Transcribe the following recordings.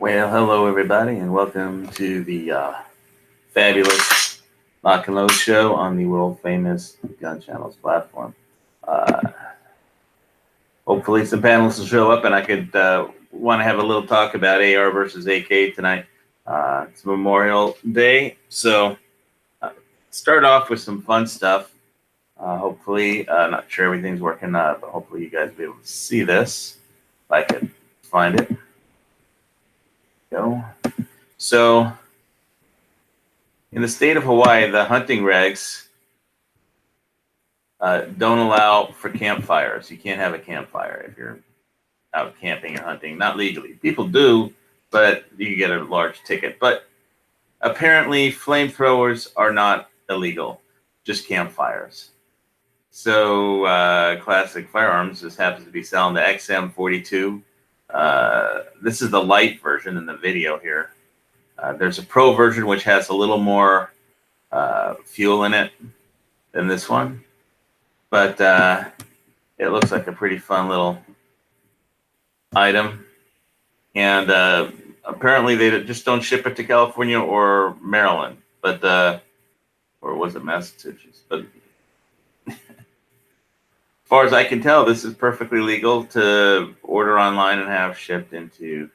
Well, hello everybody, and welcome to the fabulous Lock and Load show on the world famous Gun Channels platform. Uh, Hopefully, some panelists will show up, and I could want to have a little talk about AR versus AK tonight. It's Memorial Day, so start off with some fun stuff. Hopefully, not sure everything's working, but hopefully, you guys will be able to see this. If I could find it. Go. So, in the state of Hawaii, the hunting regs don't allow for campfires. You can't have a campfire if you're out camping or hunting, not legally. People do, but you get a large ticket. But apparently, flamethrowers are not illegal, just campfires. So, Classic Firearms just happens to be selling the XM42. This is the light version in the video here. There's a pro version which has a little more fuel in it than this one, but it looks like a pretty fun little item. And apparently they just don't ship it to California or Maryland, but or was it Massachusetts? But as far as I can tell, this is perfectly legal to order online and have shipped into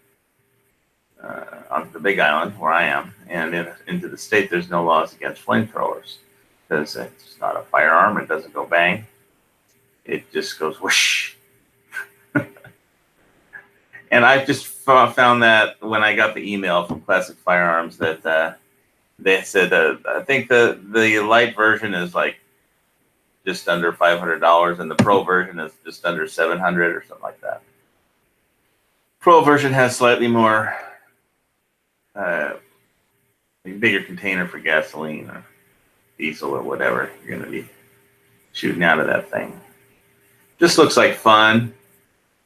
on the Big Island where I am, and into the state. There's no laws against flamethrowers because it's not a firearm. It doesn't go bang. It just goes whoosh. And I just found that when I got the email from Classic Firearms that they said I think the light version is like just under $500, and the pro version is just under $700 or something like that. Pro version has slightly more bigger container for gasoline or diesel or whatever you're going to be shooting out of that thing. Just looks like fun.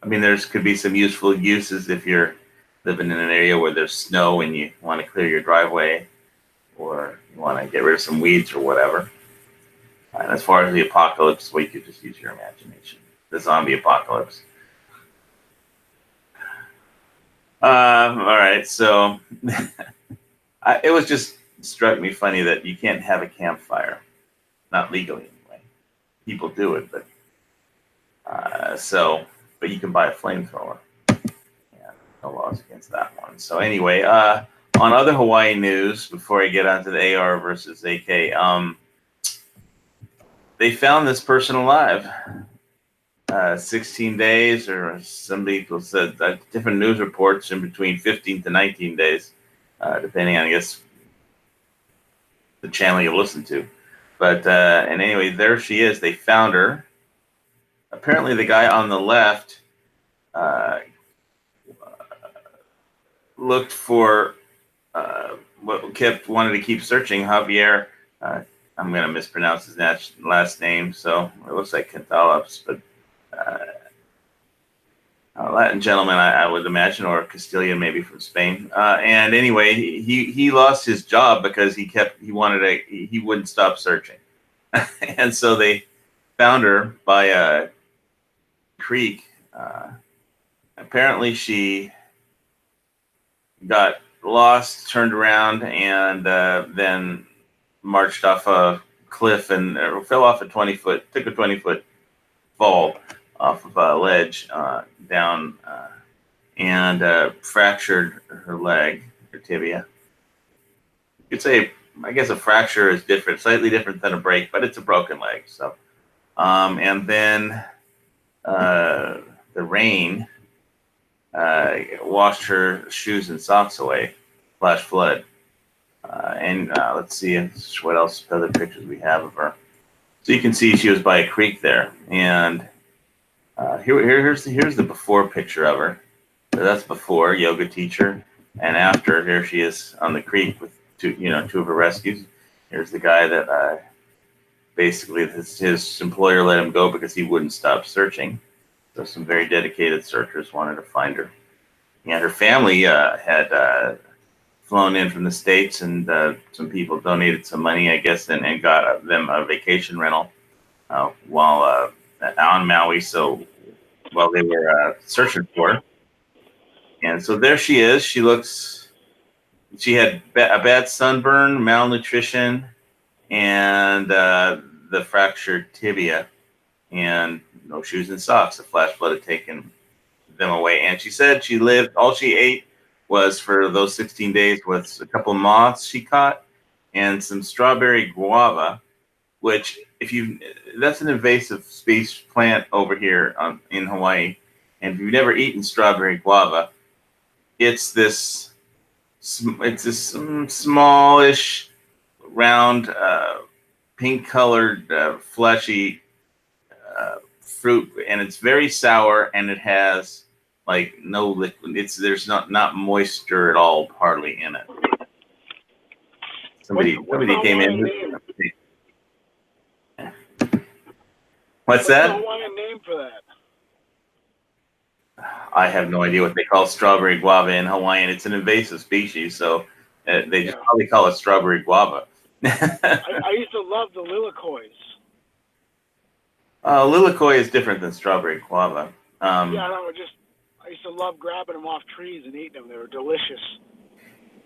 I mean, could be some useful uses if you're living in an area where there's snow and you want to clear your driveway, or you want to get rid of some weeds or whatever. And as far as the apocalypse, well, you could just use your imagination. The zombie apocalypse. All right, so it was just struck me funny that you can't have a campfire, not legally anyway. People do it, but but you can buy a flamethrower. Yeah, no laws against that one. So anyway, on other Hawaii news, before I get onto the AR versus AK, they found this person alive. 16 days, or some people said different news reports in between 15 to 19 days, depending on, I guess, the channel you listen to. But and anyway, there she is. They found her. Apparently, the guy on the left looked for wanted to keep searching Javier. I'm going to mispronounce his last name, so it looks like Cantalops, but a Latin gentleman, I would imagine, or Castilian, maybe from Spain. And anyway, he lost his job because he wouldn't stop searching, and so they found her by a creek. Apparently, she got lost, turned around, and then marched off a cliff and fell off took a 20-foot fall off of a ledge down and fractured her leg, her tibia. You could say, I guess a fracture is slightly different than a break, but it's a broken leg. So, and then the rain washed her shoes and socks away, flash flood. And let's see what else, other pictures we have of her. So you can see she was by a creek there, and here's the before picture of her. So that's before, yoga teacher, and after, here she is on the creek with two of her rescues. Here's the guy that basically his employer let him go because he wouldn't stop searching. So some very dedicated searchers wanted to find her, and her family had flown in from the States, and some people donated some money, I guess, and got them a vacation rental while on Maui. So while they were searching for her. And so there she is. She had a bad sunburn, malnutrition, and the fractured tibia, and no shoes and socks. The flash flood had taken them away. And she said she lived, all she ate was for those 16 days was a couple of moths she caught and some strawberry guava, which that's an invasive species plant over here in Hawaii. And if you've never eaten strawberry guava, it's this smallish, round, pink-colored, fleshy fruit, and it's very sour, and it has like no liquid. There's not moisture at all, hardly in it. Somebody came in. What's that? The Hawaiian name for that? I have no idea what they call strawberry guava in Hawaiian. It's an invasive species, so they just probably call it strawberry guava. I used to love the lilikoi. Lilikoi is different than strawberry guava. I used to love grabbing them off trees and eating them. They were delicious.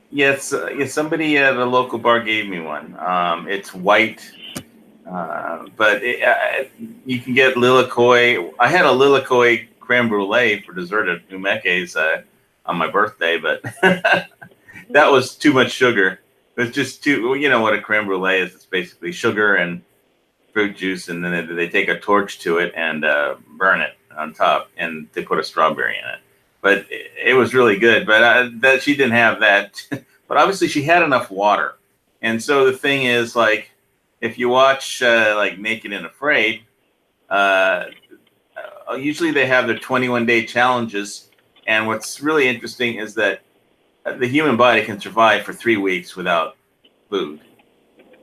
Yes, somebody at a local bar gave me one. It's white, but you can get lilikoi. I had a lilikoi creme brulee for dessert at Umeke's on my birthday, but that was too much sugar. It was just too, you know what a creme brulee is. It's basically sugar and fruit juice, and then they take a torch to it and burn it on top, and they put a strawberry in it. But it was really good. But that she didn't have that. But obviously she had enough water. And so the thing is, like, if you watch like Naked and Afraid, usually they have their 21-day challenges. And what's really interesting is that the human body can survive for 3 weeks without food.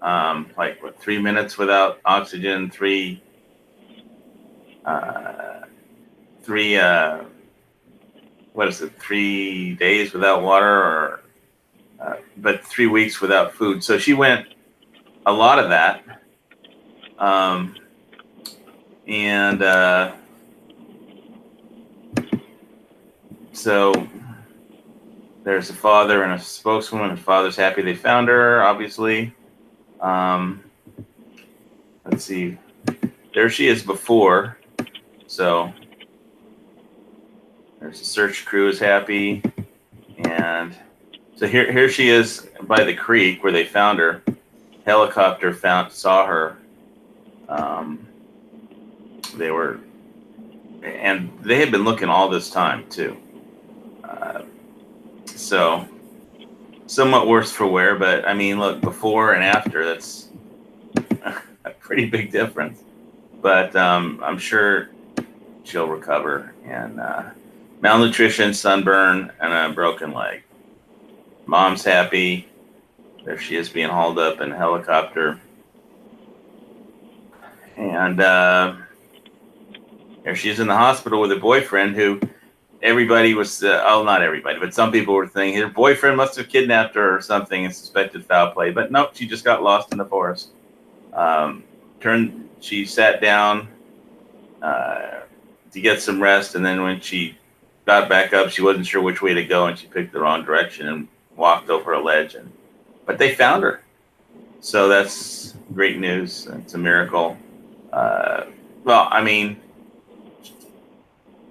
3 minutes without oxygen, 3 days without water, but 3 weeks without food. So she went a lot of that. So there's a father and a spokeswoman. The father's happy they found her, obviously. Let's see. There she is before. So there's the search crew is happy. And so here she is by the creek where they found her. Helicopter saw her. They had been looking all this time too. So somewhat worse for wear, but I mean, look, before and after, that's a pretty big difference. But I'm sure she'll recover. And malnutrition, sunburn, and a broken leg. Mom's happy. There she is being hauled up in a helicopter. And there she is in the hospital with her boyfriend, who everybody was, not everybody, but some people were thinking her boyfriend must have kidnapped her or something and suspected foul play. But nope, she just got lost in the forest. She sat down to get some rest, and then when she got back up, she wasn't sure which way to go, and she picked the wrong direction and walked over a ledge. But they found her. So that's great news. It's a miracle. Well, I mean,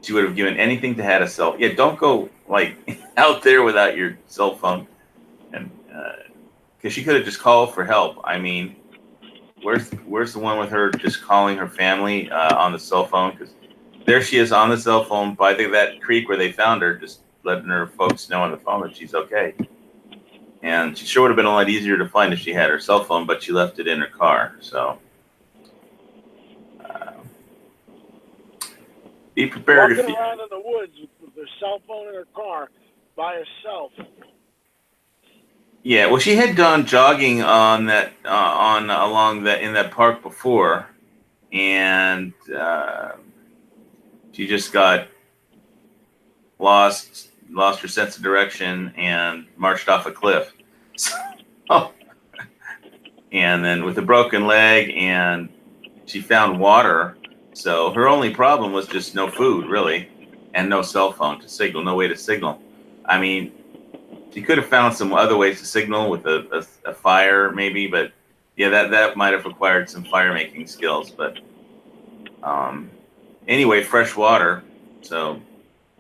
she would have given anything to have a cell. Yeah, don't go like out there without your cell phone, and because she could have just called for help. I mean, where's the one with her just calling her family on the cell phone? Because there she is on the cell phone by that creek where they found her, just letting her folks know on the phone that she's okay. And she sure would have been a lot easier to find if she had her cell phone, but she left it in her car. So be prepared. Walking around in the woods with her cell phone in her car by herself. Yeah, well, she had gone jogging on that in that park before, and she just got lost her sense of direction and marched off a cliff. And then with a broken leg, and she found water. So her only problem was just no food, really, and no cell phone to signal, no way to signal. I mean, you could have found some other ways to signal with a fire, maybe, but yeah, that might have required some fire making skills. But anyway, fresh water. So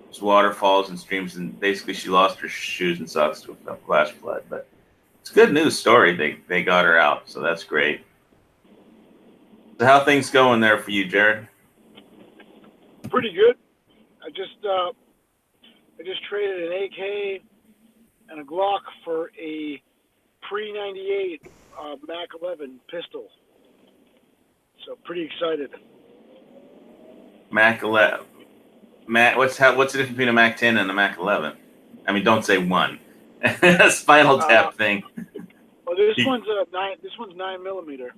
it's waterfalls and streams, and basically she lost her shoes and socks to a flash flood. But it's a good news story. They got her out, so that's great. So how things going there for you, Jared? Pretty good. I just traded an AK and a Glock for a pre-98 Mac 11 pistol. So pretty excited. Mac 11. What's the difference between a Mac 10 and a Mac 11? I mean, don't say one. Spinal Tap thing. Well, this one's 9mm.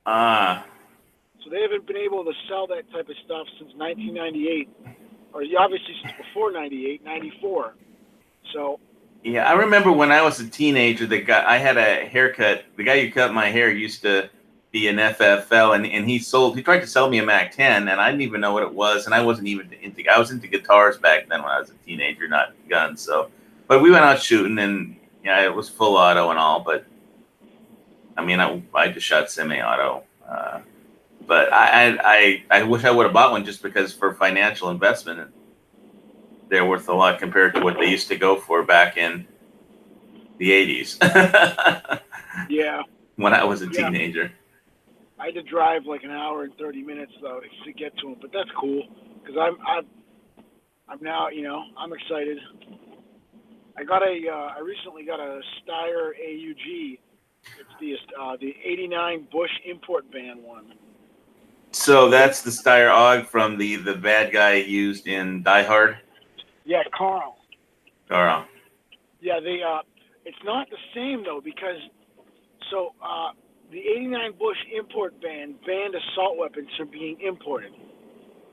Ah. So they haven't been able to sell that type of stuff since 1998, or obviously since before 98, 94. So. Yeah, I remember when I was a teenager, I had a haircut. The guy who cut my hair used to be an FFL, and he tried to sell me a Mac 10, and I didn't even know what it was, and I wasn't even I was into guitars back then when I was a teenager, not guns. So, but we went out shooting, and yeah, it was full auto and all, but I mean, I just shot semi-auto. But I wish I would have bought one just because for financial investment, they're worth a lot compared to what they used to go for back in the 80s. Yeah. When I was a teenager. I had to drive like an hour and 30 minutes though to get to them, but that's cool because I'm now, I'm excited. I recently got a Steyr AUG. It's the '89 Bush import ban one. So that's the Steyr AUG from the bad guy used in Die Hard? Yeah, Carl. Carl. Yeah, it's not the same though because the '89 Bush import ban banned assault weapons from being imported,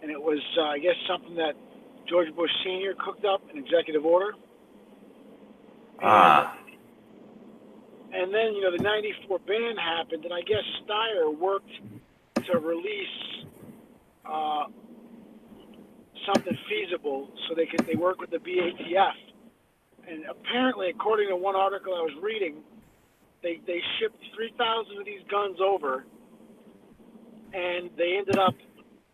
and it was I guess something that George Bush Sr. cooked up, an executive order. And then the '94 ban happened, and I guess Steyr worked to release something feasible, so they work with the BATF. And apparently, according to one article I was reading, they shipped 3,000 of these guns over, and they ended up,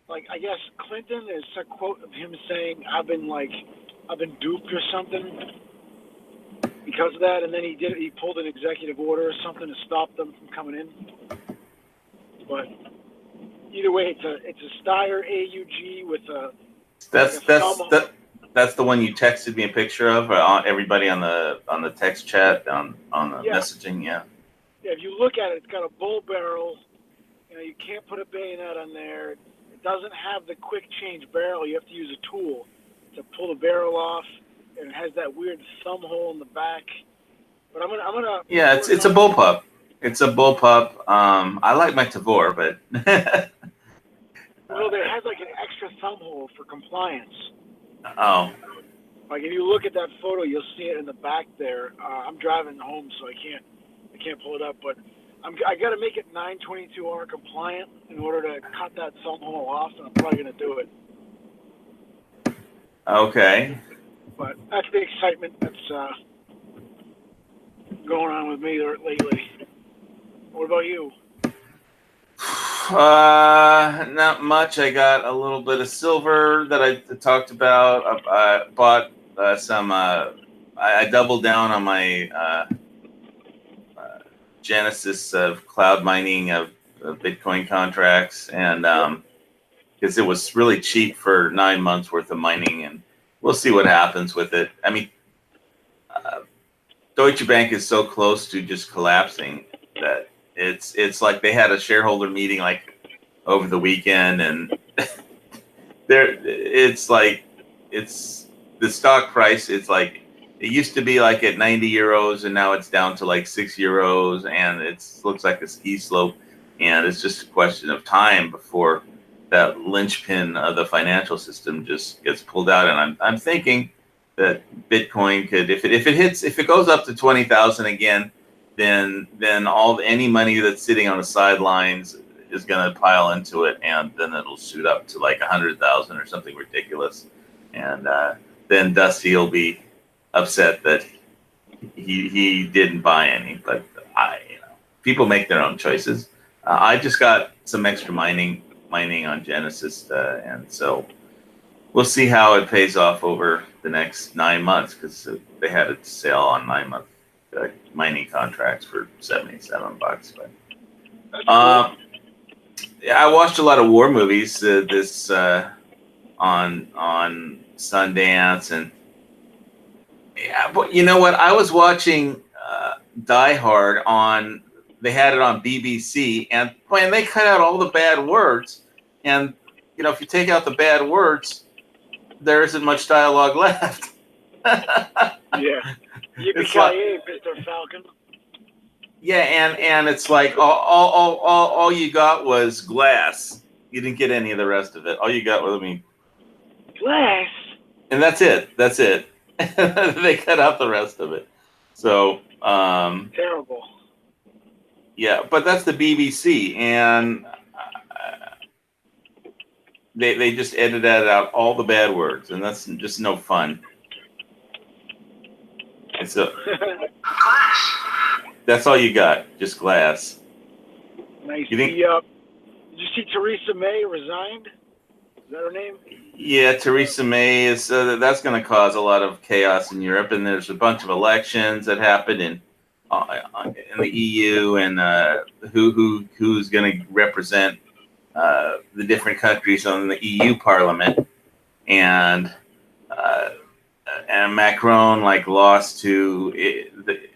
I guess Clinton, there's a quote of him saying, I've been duped or something because of that, and then he pulled an executive order or something to stop them from coming in. But either way, it's a Steyr AUG with a that's the one you texted me a picture of. Everybody on the text chat on the messaging, yeah. Yeah, if you look at it, it's got a bull barrel. You can't put a bayonet on there. It doesn't have the quick change barrel. You have to use a tool to pull the barrel off, and it has that weird thumb hole in the back. But I'm gonna. Yeah, it's a bullpup. It's a bullpup. I like my Tavor, but. Well, it has an extra thumb hole for compliance. Oh. If you look at that photo, you'll see it in the back there. I'm driving home, so I can't pull it up, but I got to make it 922R compliant in order to cut that thumb hole off, and I'm probably going to do it. Okay. But that's the excitement that's going on with me lately. What about you? Not much. I got a little bit of silver that I talked about. I bought some. I doubled down on my Genesis of cloud mining of Bitcoin contracts, and because it was really cheap for 9 months worth of mining, and we'll see what happens with it. I mean, Deutsche Bank is so close to just collapsing that it's like they had a shareholder meeting over the weekend, and it's the stock price. It's it used to be at 90 euros, and now it's down to 6 euros, and it looks like a ski slope, and it's just a question of time before that linchpin of the financial system just gets pulled out. And I'm thinking that Bitcoin could, if it goes up to 20,000 again, then any money that's sitting on the sidelines is going to pile into it, and then it'll shoot up to 100,000 or something ridiculous. And then Dusty will be upset that he didn't buy any. But people make their own choices. I just got some extra mining on Genesis, and so we'll see how it pays off over the next 9 months, because they had a sale on 9-month mining contracts for $77. But yeah, I watched a lot of war movies this on Sundance, and yeah, but you know what? I was watching Die Hard on. They had it on BBC, and man, they cut out all the bad words. And if you take out the bad words, there isn't much dialogue left. Yeah. Yippee-ki-yay, Mr. Falcon. Yeah, and it's like all you got was glass. You didn't get any of the rest of it. All you got was, glass. And that's it. That's it. They cut out the rest of it. So terrible. Yeah, but that's the BBC, and they just edited out all the bad words, and that's just no fun. And so glass. That's all you got, just glass. Nice. Did you see Theresa May resigned? Is that her name? Yeah, Theresa May is. That's going to cause a lot of chaos in Europe, and there's a bunch of elections that happened in the EU, and who's going to represent the different countries on the EU Parliament, and Macron lost to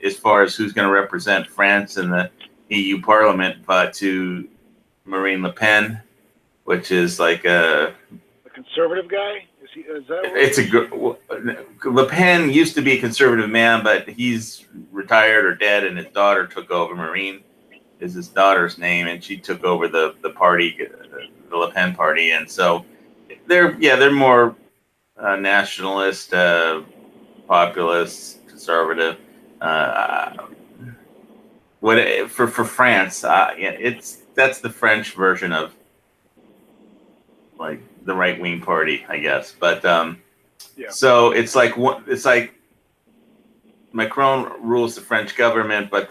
as far as who's going to represent France in the EU Parliament, but to Marine Le Pen, which is like a conservative guy. Is that Le Pen used to be a conservative man, but he's retired or dead, and his daughter took over. Marine is his daughter's name, and she took over the party, the Le Pen party, and so they're more nationalist, populist, conservative. For France, that's the French version of the right wing party, I guess. But so it's like Macron rules the French government, but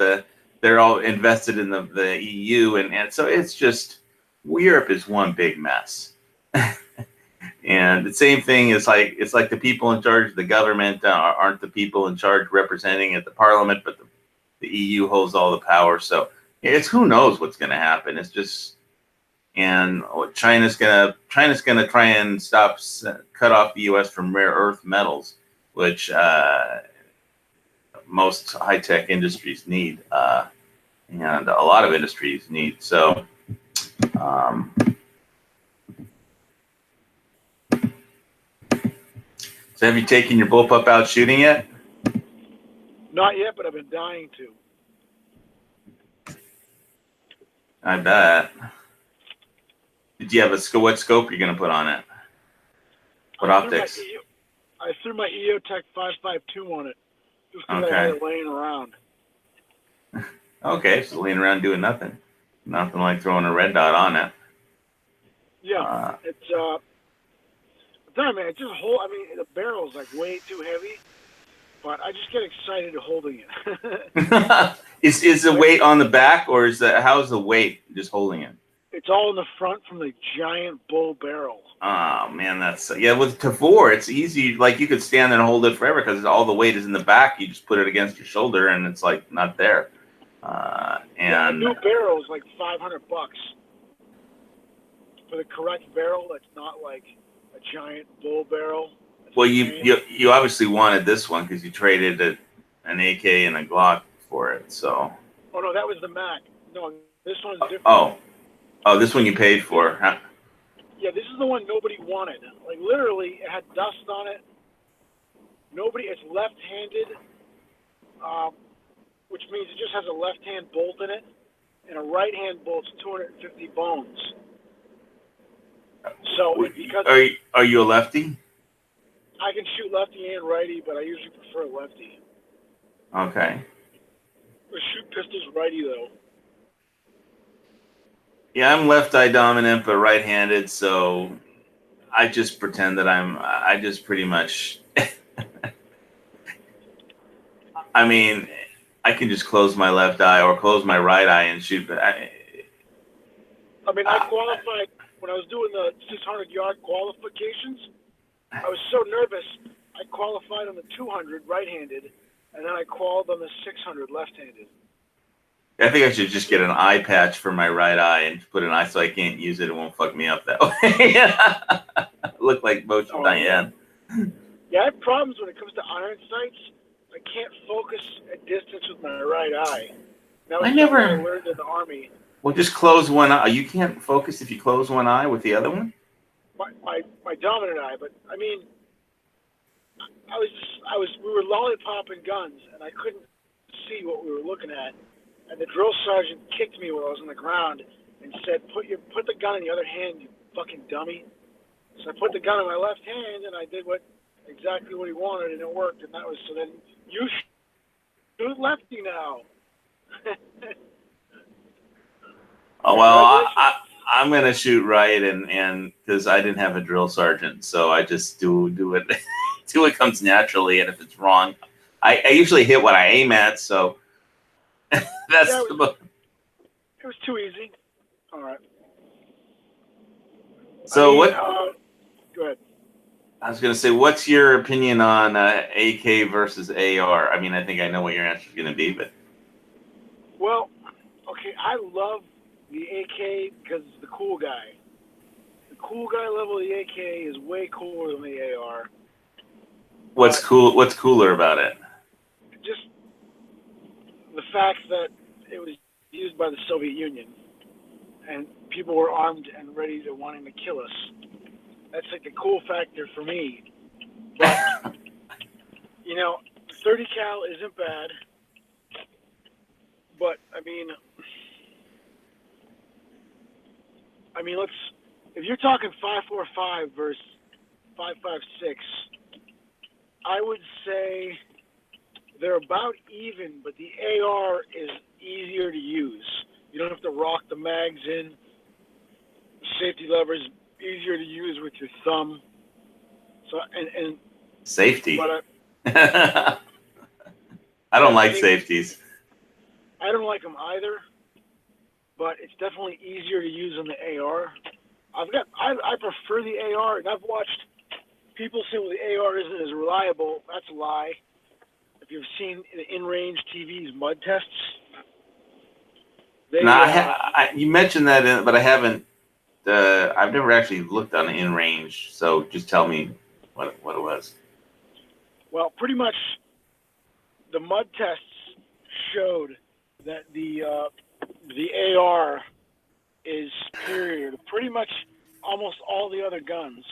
they're all invested in the EU, and so it's just Europe is one big mess. And the same thing is it's like the people in charge of the government aren't the people in charge representing at the parliament, but the EU holds all the power. So it's who knows what's going to happen. It's just, and China's gonna try and cut off the U.S. from rare earth metals, which most high tech industries need, and a lot of industries need. So. So have you taken your bullpup out shooting yet? Not yet, but I've been dying to. I bet. Did you have what scope you're going to put on it? What optics? I threw my EOTech 552 on it. Just because I had it laying around. Okay, so laying around doing nothing. Nothing like throwing a red dot on it. Yeah, it's man, it just the barrel's way too heavy, but I just get excited holding it. Is the weight on the back, or how's the weight just holding it? It's all in the front from the giant bull barrel. Oh man, with Tavor, it's easy. You could stand there and hold it forever because all the weight is in the back. You just put it against your shoulder, and it's not there. A new barrel is $500 for the correct barrel. That's not a giant bull barrel. Well, you obviously wanted this one because you traded an AK and a Glock for it. So. Oh no, that was the Mac. No, this one's different. Oh, this one you paid for, huh? Yeah, this is the one nobody wanted. Literally, it had dust on it. It's left-handed, which means it just has a left-hand bolt in it, and a right-hand bolt's 250 bones. So because are you a lefty? I can shoot lefty and righty, but I usually prefer lefty. Okay. I shoot pistols righty though. Yeah, I'm left-eye dominant, but right-handed, so I just pretend that I just pretty much I mean, I can just close my left eye or close my right eye and shoot. But I qualified when I was doing the 600-yard qualifications. I was so nervous. I qualified on the 200 right-handed, and then I qualified on the 600 left-handed. I think I should just get an eye patch for my right eye and put an eye so I can't use it. It won't fuck me up that way. Look like Motion Diane. Yeah, I have problems when it comes to iron sights. I can't focus at distance with my right eye. That was something I learned in the Army. Well, just close one eye. You can't focus if you close one eye with the other one? My dominant eye, but I mean, we were lollipopping guns, and I couldn't see what we were looking at. And the drill sergeant kicked me while I was on the ground and said, "Put the gun in the other hand, you fucking dummy." So I put the gun in my left hand, and I did exactly what he wanted, and it worked. And that was so. Then you shoot lefty now. Oh well, I'm gonna shoot right, and because I didn't have a drill sergeant, so I just do it. Do it comes naturally, and if it's wrong, I usually hit what I aim at. So. That's it was too easy. All right. So go ahead. I was going to say, what's your opinion on AK versus AR? I mean, I think I know what your answer is going to be, but. Well, okay, I love the AK because it's the cool guy. The cool guy level of the AK is way cooler than the AR. What's cool? What's cooler about it? Just the fact that it was used by the Soviet Union and people were armed and ready to wanting to kill us. That's like the cool factor for me. But, 30 cal isn't bad. But I mean, if you're talking 5.45 versus 5.56, I would say they're about even, but the AR is easier to use. You don't have to rock the mags in. The safety lever is easier to use with your thumb. So and safety. But I don't like safeties. I don't like them either, but it's definitely easier to use on the AR. I prefer the AR, and I've watched people say, well, the AR isn't as reliable. That's a lie. If you've seen the in-range TV's mud tests, you mentioned that, but I haven't. I've never actually looked on in-range, so just tell me what it was. Well, pretty much, the mud tests showed that the AR is superior to pretty much almost all the other guns,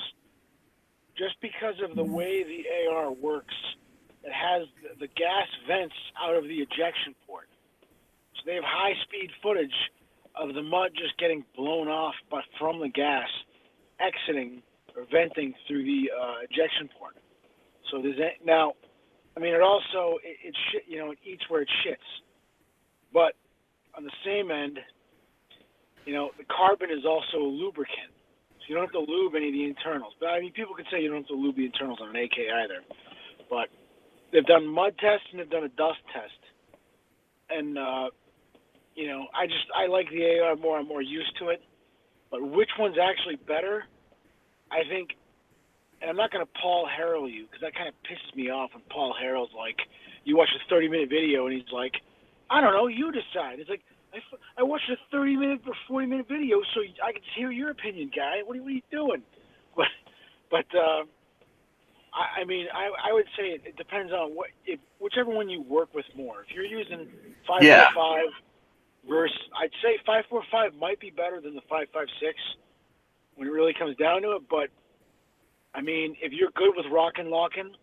just because of the way the AR works. It has the gas vents out of the ejection port. So they have high-speed footage of the mud just getting blown off but from the gas exiting or venting through the ejection port. So there's now, I mean, it also, it eats where it shits. But on the same end, the carbon is also a lubricant. So you don't have to lube any of the internals. But I mean, people could say you don't have to lube the internals on an AK either. But they've done mud tests and they've done a dust test. And, I like the AR more. I'm more used to it. But which one's actually better? I think, and I'm not going to Paul Harrell you, because that kind of pisses me off when Paul Harrell's like, you watch a 30-minute video and he's like, I don't know, you decide. It's like, I watched a 30-minute or 40-minute video so I could hear your opinion, guy. What are you doing? But I mean, I would say it depends on whichever one you work with more. If you're using 5.45 versus, I'd say 5.45 might be better than the 5.56 when it really comes down to it. But I mean, if you're good with rock and locking,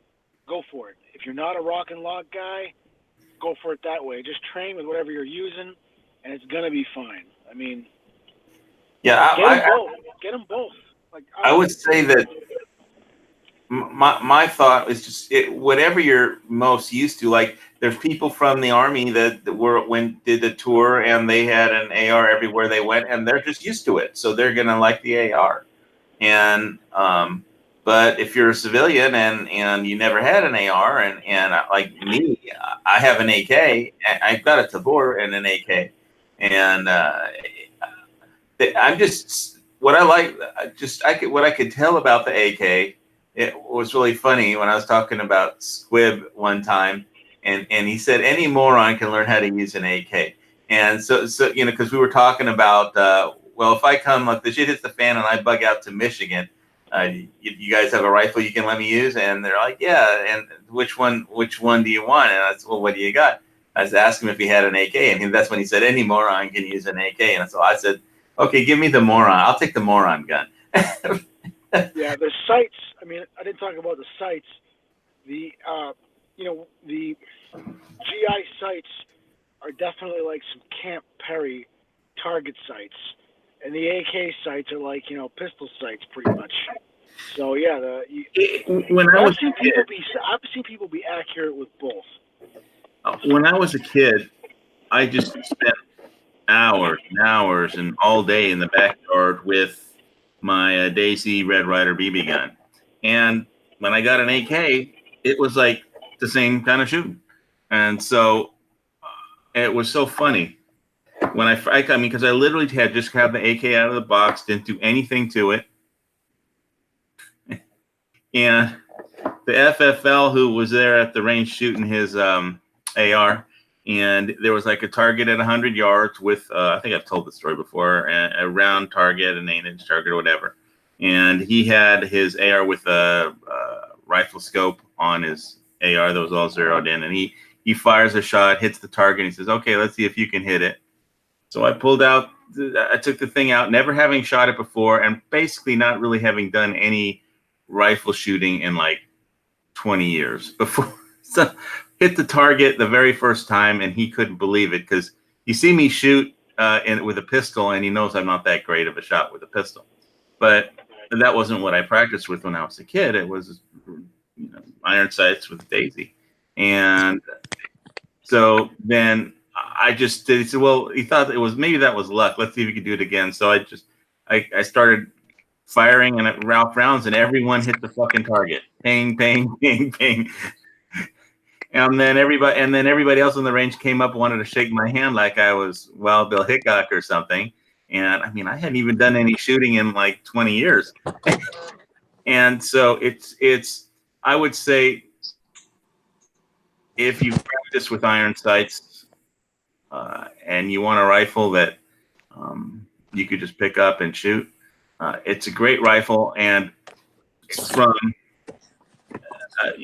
go for it. If you're not a rock and lock guy, go for it that way. Just train with whatever you're using, and it's gonna be fine. I mean, get them both. Like I would say that my thought is just whatever you're most used to. Like, there's people from the Army that did the tour and they had an AR everywhere they went, and they're just used to it, so they're gonna like the AR. And But if you're a civilian and you never had an AR and like me, I have an AK. I've got a Tabor and an AK, and I'm just what I like. What I could tell about the AK. It was really funny when I was talking about Squib one time, and he said any moron can learn how to use an AK. And so because we were talking about well, if I come like the shit hits the fan and I bug out to Michigan, you guys have a rifle you can let me use? And they're like, yeah. And which one do you want? And I said, well, what do you got? I was asking him if he had an AK, and that's when he said any moron can use an AK. And so I said, okay, give me the moron. I'll take the moron gun. Yeah, the sights. I mean, I didn't talk about the sights. The the GI sights are definitely like some Camp Perry target sights, and the AK sights are like pistol sights pretty much. So yeah, I've seen people be accurate with both. When I was a kid, I just spent hours and hours and all day in the backyard with my Daisy Red Ryder BB gun. And when I got an AK, it was like the same kind of shooting. And so it was so funny when I mean, because I literally had just grabbed the AK out of the box, didn't do anything to it. And the FFL who was there at the range shooting his AR, and there was like a target at 100 yards with, I think I've told the story before, a round target, an 8-inch target or whatever. And he had his AR with a rifle scope on his AR that was all zeroed in. And he fires a shot, hits the target, and he says, okay, let's see if you can hit it. So I took the thing out, never having shot it before, and basically not really having done any rifle shooting in like 20 years before. So hit the target the very first time, and he couldn't believe it because you see me shoot with a pistol, and he knows I'm not that great of a shot with a pistol. But that wasn't what I practiced with when I was a kid. It was iron sights with Daisy. And so then I just did. He said, well, he thought maybe that was luck. Let's see if we could do it again. So I started firing and Ralph rounds, and everyone hit the fucking target. Ping, ping, ping, ping. And then everybody else in the range came up and wanted to shake my hand like I was Wild Bill Hickok or something. And I mean, I hadn't even done any shooting in like 20 years. And so I would say if you practice with iron sights and you want a rifle that you could just pick up and shoot, it's a great rifle. And from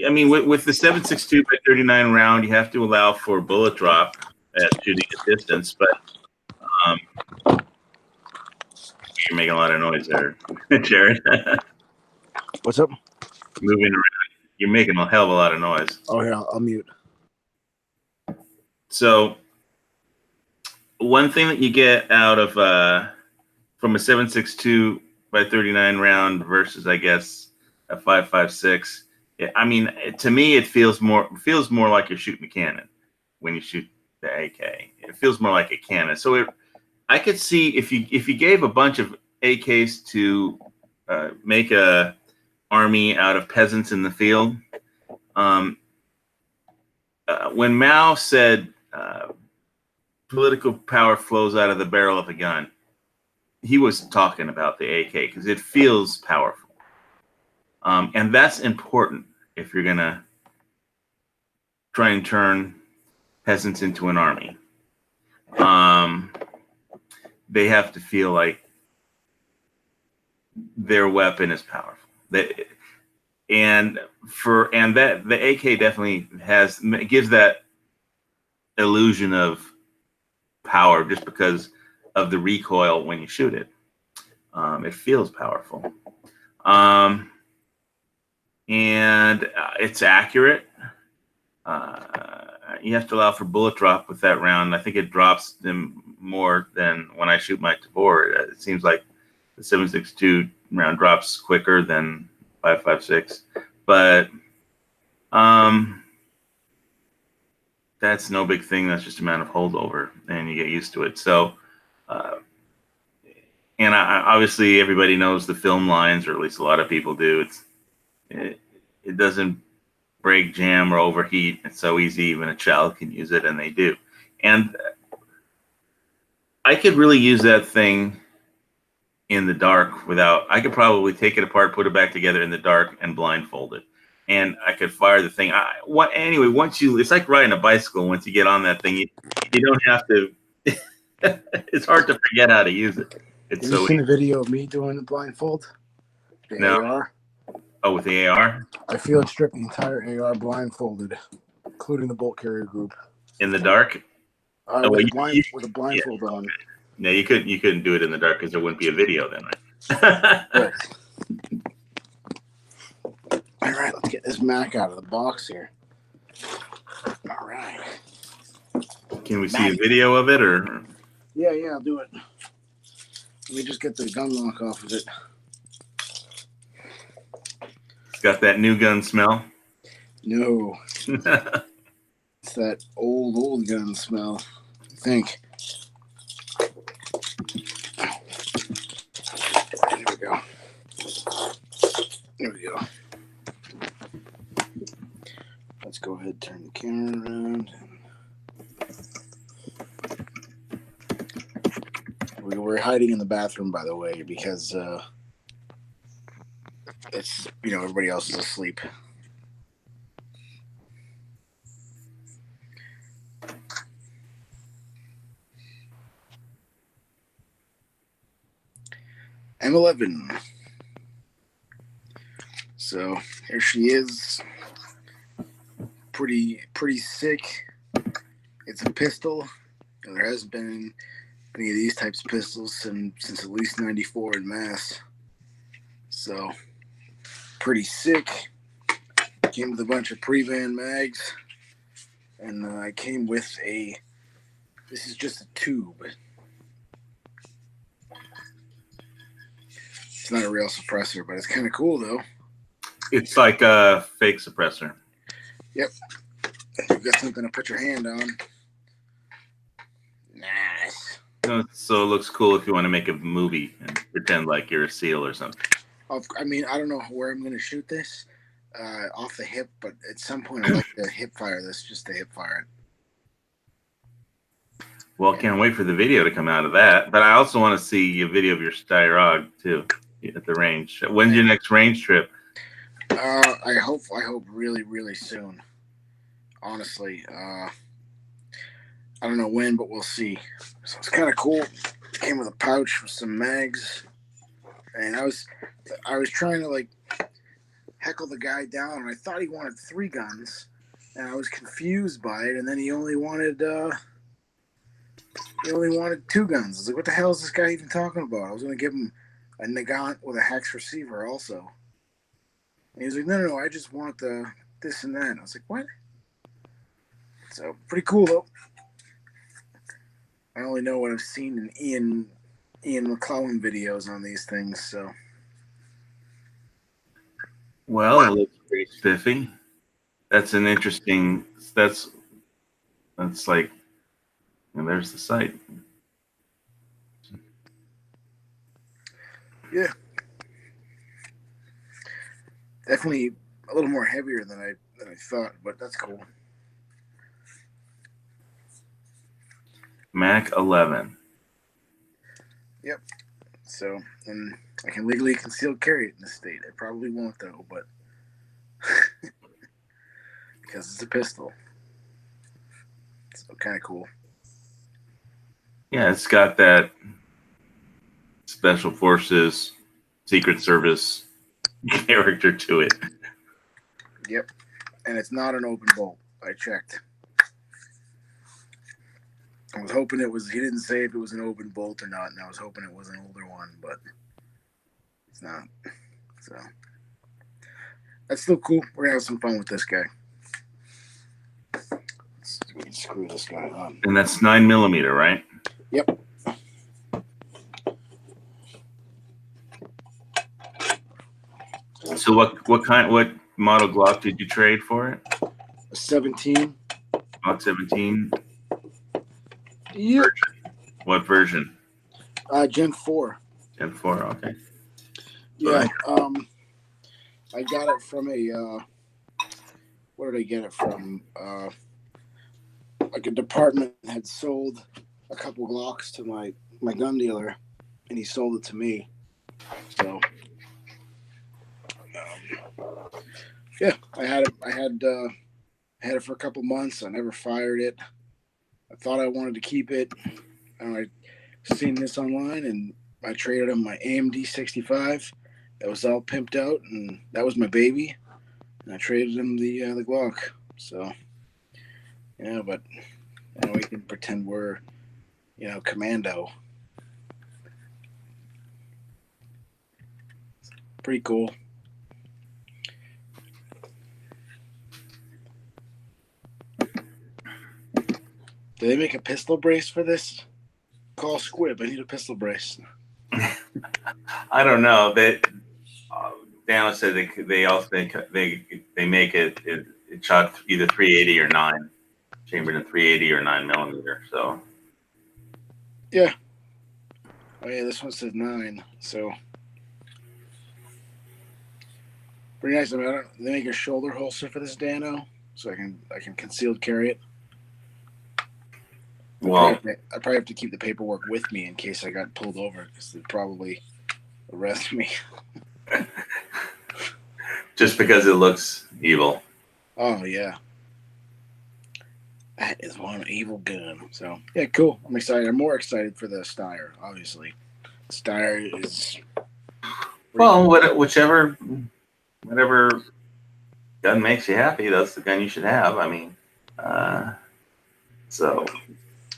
I mean, with the 7.62 by 39 round, you have to allow for bullet drop at shooting at distance. But you're making a lot of noise there, Jared. What's up? Moving around. You're making a hell of a lot of noise. Oh, here, I'll mute. So one thing that you get out of from a 7.62 by 39 round versus, I guess, a 5.56. I mean, to me, it feels more like you're shooting a cannon when you shoot the AK. It feels more like a cannon. So I could see if you gave a bunch of AKs to make a army out of peasants in the field. When Mao said political power flows out of the barrel of a gun, he was talking about the AK because it feels powerful. And that's important if you're going to try and turn peasants into an army. They have to feel like their weapon is powerful. And that the AK definitely gives that illusion of power just because of the recoil when you shoot it. It feels powerful. And it's accurate. You have to allow for bullet drop with that round. I think it drops them more than when I shoot my Tabor. It seems like the 7.62 round drops quicker than 5.56, but that's no big thing. That's just a amount of holdover, and you get used to it. So, and obviously everybody knows the film lines, or at least a lot of people do. It's it doesn't break, jam, or overheat. It's so easy, even a child can use it, and they do. And I could really use that thing in the dark without. I could probably take it apart, put it back together in the dark, and blindfold it, and I could fire the thing. Anyway, it's like riding a bicycle. Once you get on that thing, you don't have to. It's hard to forget how to use it. It's Have you so seen a video of me doing the blindfold? The No. AR? Oh, with the AR I field stripped the entire AR blindfolded, including the bolt carrier group. in the dark. With, well, with a blindfold on. No, you couldn't do it in the dark because there wouldn't be a video then, right? Right. All right, let's get this Mac out of the box here. All right. Can we see a video of it, or? Yeah, I'll do it. Let me just get the gun lock off of it. It's got that new gun smell. No, it's that old gun smell, I think. There we go. Let's go ahead and turn the camera around. We're hiding in the bathroom, by the way, because it's, everybody else is asleep. M11. So here she is. Pretty sick. It's a pistol. There hasn't been any of these types of pistols since at least '94 in mass. So pretty sick. Came with a bunch of pre-van mags, and I came with this is just a tube. It's not a real suppressor, but it's kind of cool though. It's like a fake suppressor. Yep. You've got something to put your hand on. Nice. So it looks cool if you want to make a movie and pretend like you're a SEAL or something. I mean, I don't know where I'm going to shoot this off the hip, but at some point I'd like to hip fire this, just to hip fire it. Well, can't wait for the video to come out of that. But I also want to see a video of your Styrog too at the range. When's your next range trip? I hope really, really soon. Honestly, I don't know when, but we'll see. So it's kind of cool. Came with a pouch with some mags, and I was trying to heckle the guy down, and I thought he wanted 3 guns, and I was confused by it. And then he only wanted 2 guns. I was like, what the hell is this guy even talking about? I was going to give him a Nagant with a hex receiver also. And he was like, no, I just want this and that. And I was like, what? So pretty cool though. I only know what I've seen in Ian McClellan videos on these things, so. Well, it looks pretty spiffy. That's an interesting. That's like, and there's the sight. Yeah. Definitely a little more heavier than I thought, but that's cool. Mac 11. Yep. So, and I can legally concealed carry it in the state. I probably won't though, but because it's a pistol. So kind of cool. Yeah, it's got that Special Forces, Secret Service character to it. Yep. And it's not an open bolt. I checked. I was hoping it was. He didn't say if it was an open bolt or not, and I was hoping it was an older one, but it's not. So that's still cool. We're gonna have some fun with this guy. Let's screw this guy on. And that's 9mm, right? Yep. So what model Glock did you trade for it? A 17. Glock 17. Yep. What version? Gen 4. Gen 4. Okay. Yeah. I got it from a where did I get it from? Like a department had sold a couple Glocks to my gun dealer, and he sold it to me. So yeah, I had it. I had it for a couple months. I never fired it. I thought I wanted to keep it, and I seen this online, and I traded him my AMD 65. That was all pimped out, and that was my baby. And I traded him the Glock. So yeah, but now we can pretend we're commando. Pretty cool. Do they make a pistol brace for this? Call Squib. I need a pistol brace. I don't know. Daniel said they also they make it shot either 380 or 9, chambered in 380 or 9mm. So Yeah. Oh yeah, this one says 9. So pretty nice. I mean, they make a shoulder holster for this Dano, so I can concealed carry it. well, I probably have to keep the paperwork with me in case I got pulled over, because they'd probably arrest me. just because it looks evil. Oh yeah, that is one evil gun. So yeah, cool. I'm excited. I'm more excited for the Steyr. Obviously, Steyr is Well, whatever gun makes you happy, that's the gun you should have. I mean, so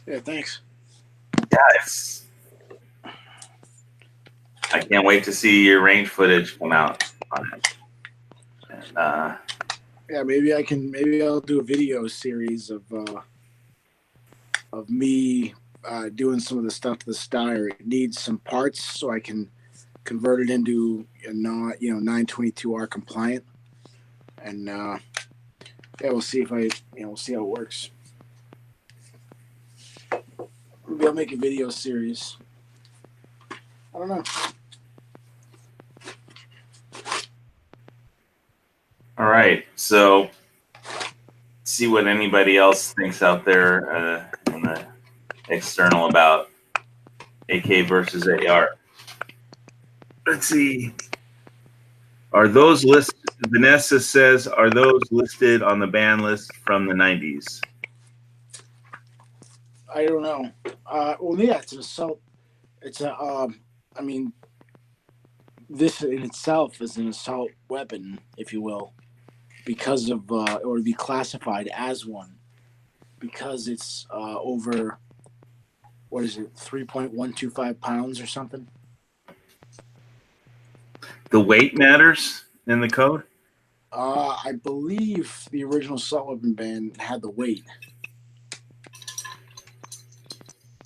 yeah. Thanks. yeah, I can't wait to see your range footage come out on it. And, Yeah, maybe I'll do a video series of me doing some of the stuff to the Steyr. It needs some parts so I can convert it into a 922R compliant, and yeah, we'll see if we'll see how it works. Maybe I'll make a video series. I don't know. all right, so see what anybody else thinks out there in the external about AK versus AR. Let's see. Are those listed? Vanessa says, are those listed on the ban list from the 90s? I don't know. Well, yeah, it's an assault. It's a. I mean, this in itself is an assault weapon, if you will, because of or to be classified as one, because it's over. What is it? 3.125 pounds or something. The weight matters in the code? I believe the original assault weapon ban had the weight.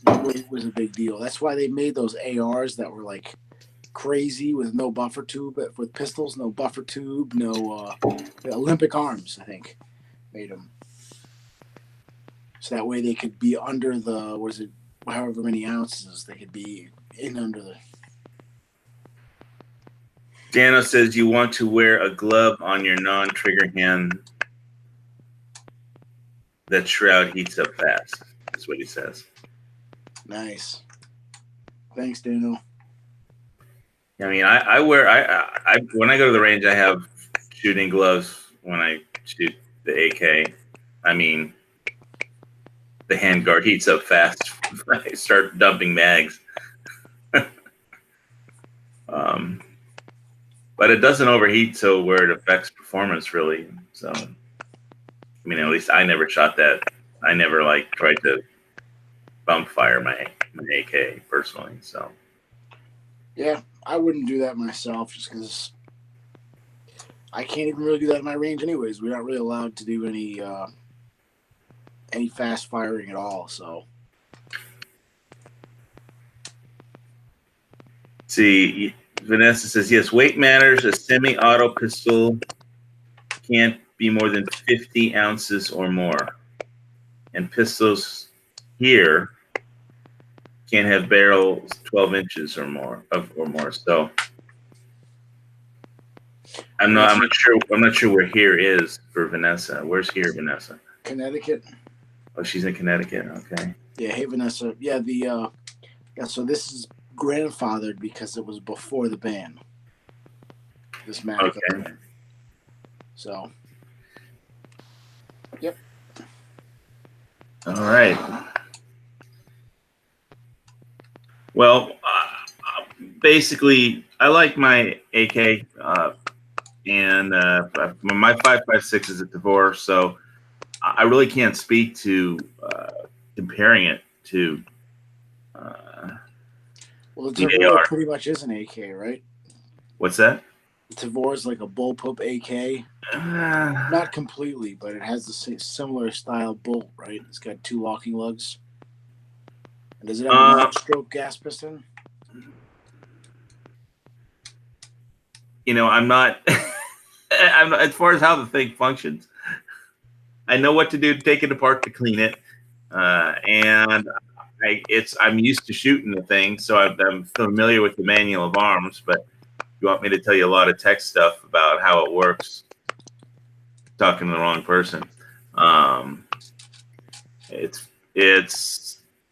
The weight was a big deal. That's why they made those ARs that were like crazy with no buffer tube, with pistols, no buffer tube, no the Olympic Arms, I think, made them. So that way they could be under the, what is it, however many ounces, they could be in under the. Dano says you want to wear a glove on your non-trigger hand. That shroud heats up fast. That's what he says. Nice. Thanks, Daniel. I mean, I wear I when I go to the range, I have shooting gloves when I shoot the AK. I mean, the handguard heats up fast when I start dumping mags. But it doesn't overheat so where it affects performance really. So, I mean, at least I never shot that. I never tried to bump fire my AK personally. So, Yeah, I wouldn't do that myself just because I can't even really do that in my range anyways. We're not really allowed to do any fast firing at all, so. see, Vanessa says, yes, weight matters. A semi-auto pistol can't be more than 50 ounces or more. And pistols here can't have barrels 12 inches or more. So I'm not sure. I'm not sure where here is for Vanessa. Where's here, Vanessa? Connecticut. Oh, she's in Connecticut. Okay. Yeah, hey Vanessa. Yeah, so this is grandfathered because it was before the ban. This mag. Okay. So. Yep. All right. Well, basically, I like my AK, and my 5.56 is a Tavor, so I really can't speak to comparing it to Well, the the Tavor AR. pretty much is an AK, right? What's that? The Tavor is like a bullpup AK. Not completely, but it has the similar style bolt, right? It's got 2 locking lugs. And does it have a one-stroke gas piston? I'm not. I'm not, as far as how the thing functions. I know what to do to take it apart to clean it, and I'm used to shooting the thing, so I'm familiar with the manual of arms. But you want me to tell you a lot of tech stuff about how it works? Talking to the wrong person. It's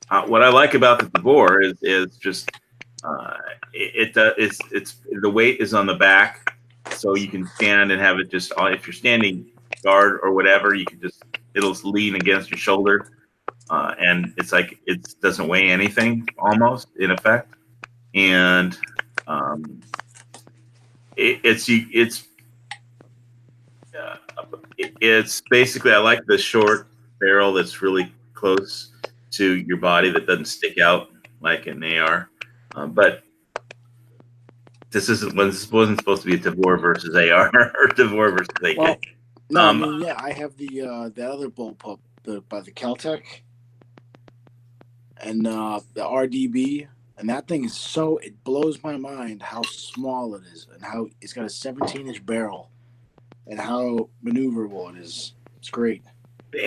what I like about the Tavor is just it's the weight is on the back, so you can stand and have it just on. If you're standing guard or whatever, you can it'll lean against your shoulder, and it's like it doesn't weigh anything almost in effect, and it's basically, I like the short barrel that's really close to your body that doesn't stick out like an AR, but this wasn't supposed to be a Tavor versus AR or Tavor versus AK. Well, no, I mean, yeah, I have the other bullpup by the Caltech, and the RDB, and that thing is it blows my mind how small it is and how it's got a 17-inch barrel and how maneuverable it is. It's great.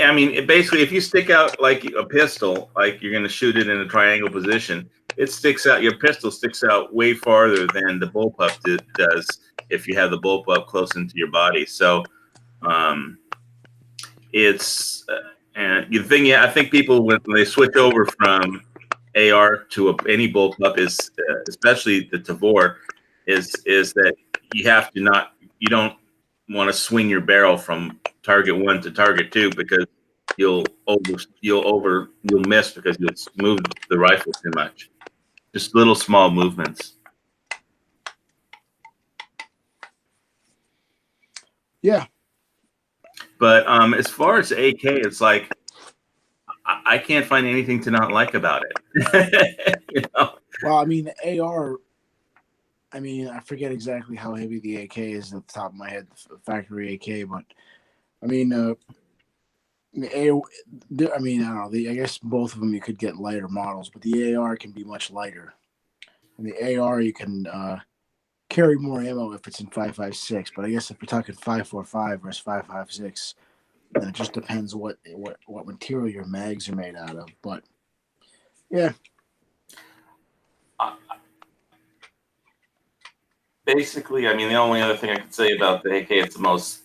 I mean, basically, if you stick out like a pistol, like you're going to shoot it in a triangle position, it sticks out. Your pistol sticks out way farther than the bullpup does if you have the bullpup close into your body. So, it's and the thing. Yeah, I think people when they switch over from AR to any bullpup is especially the Tavor is that you don't want to swing your barrel from target 1 to target 2 because you'll miss because you'll move the rifle too much. Just little small movements. Yeah. But as far as AK, it's like I can't find anything to not like about it. Well, I mean, the AR. I mean, I forget exactly how heavy the AK is at the top of my head, the factory AK, but I mean, I don't know. I guess both of them you could get lighter models, but the AR can be much lighter. And the AR you can carry more ammo if it's in 5.56, but I guess if you're talking 5.45 versus 5.56, then it just depends what material your mags are made out of. But yeah. Basically, I mean, the only other thing I could say about the AK, it's the most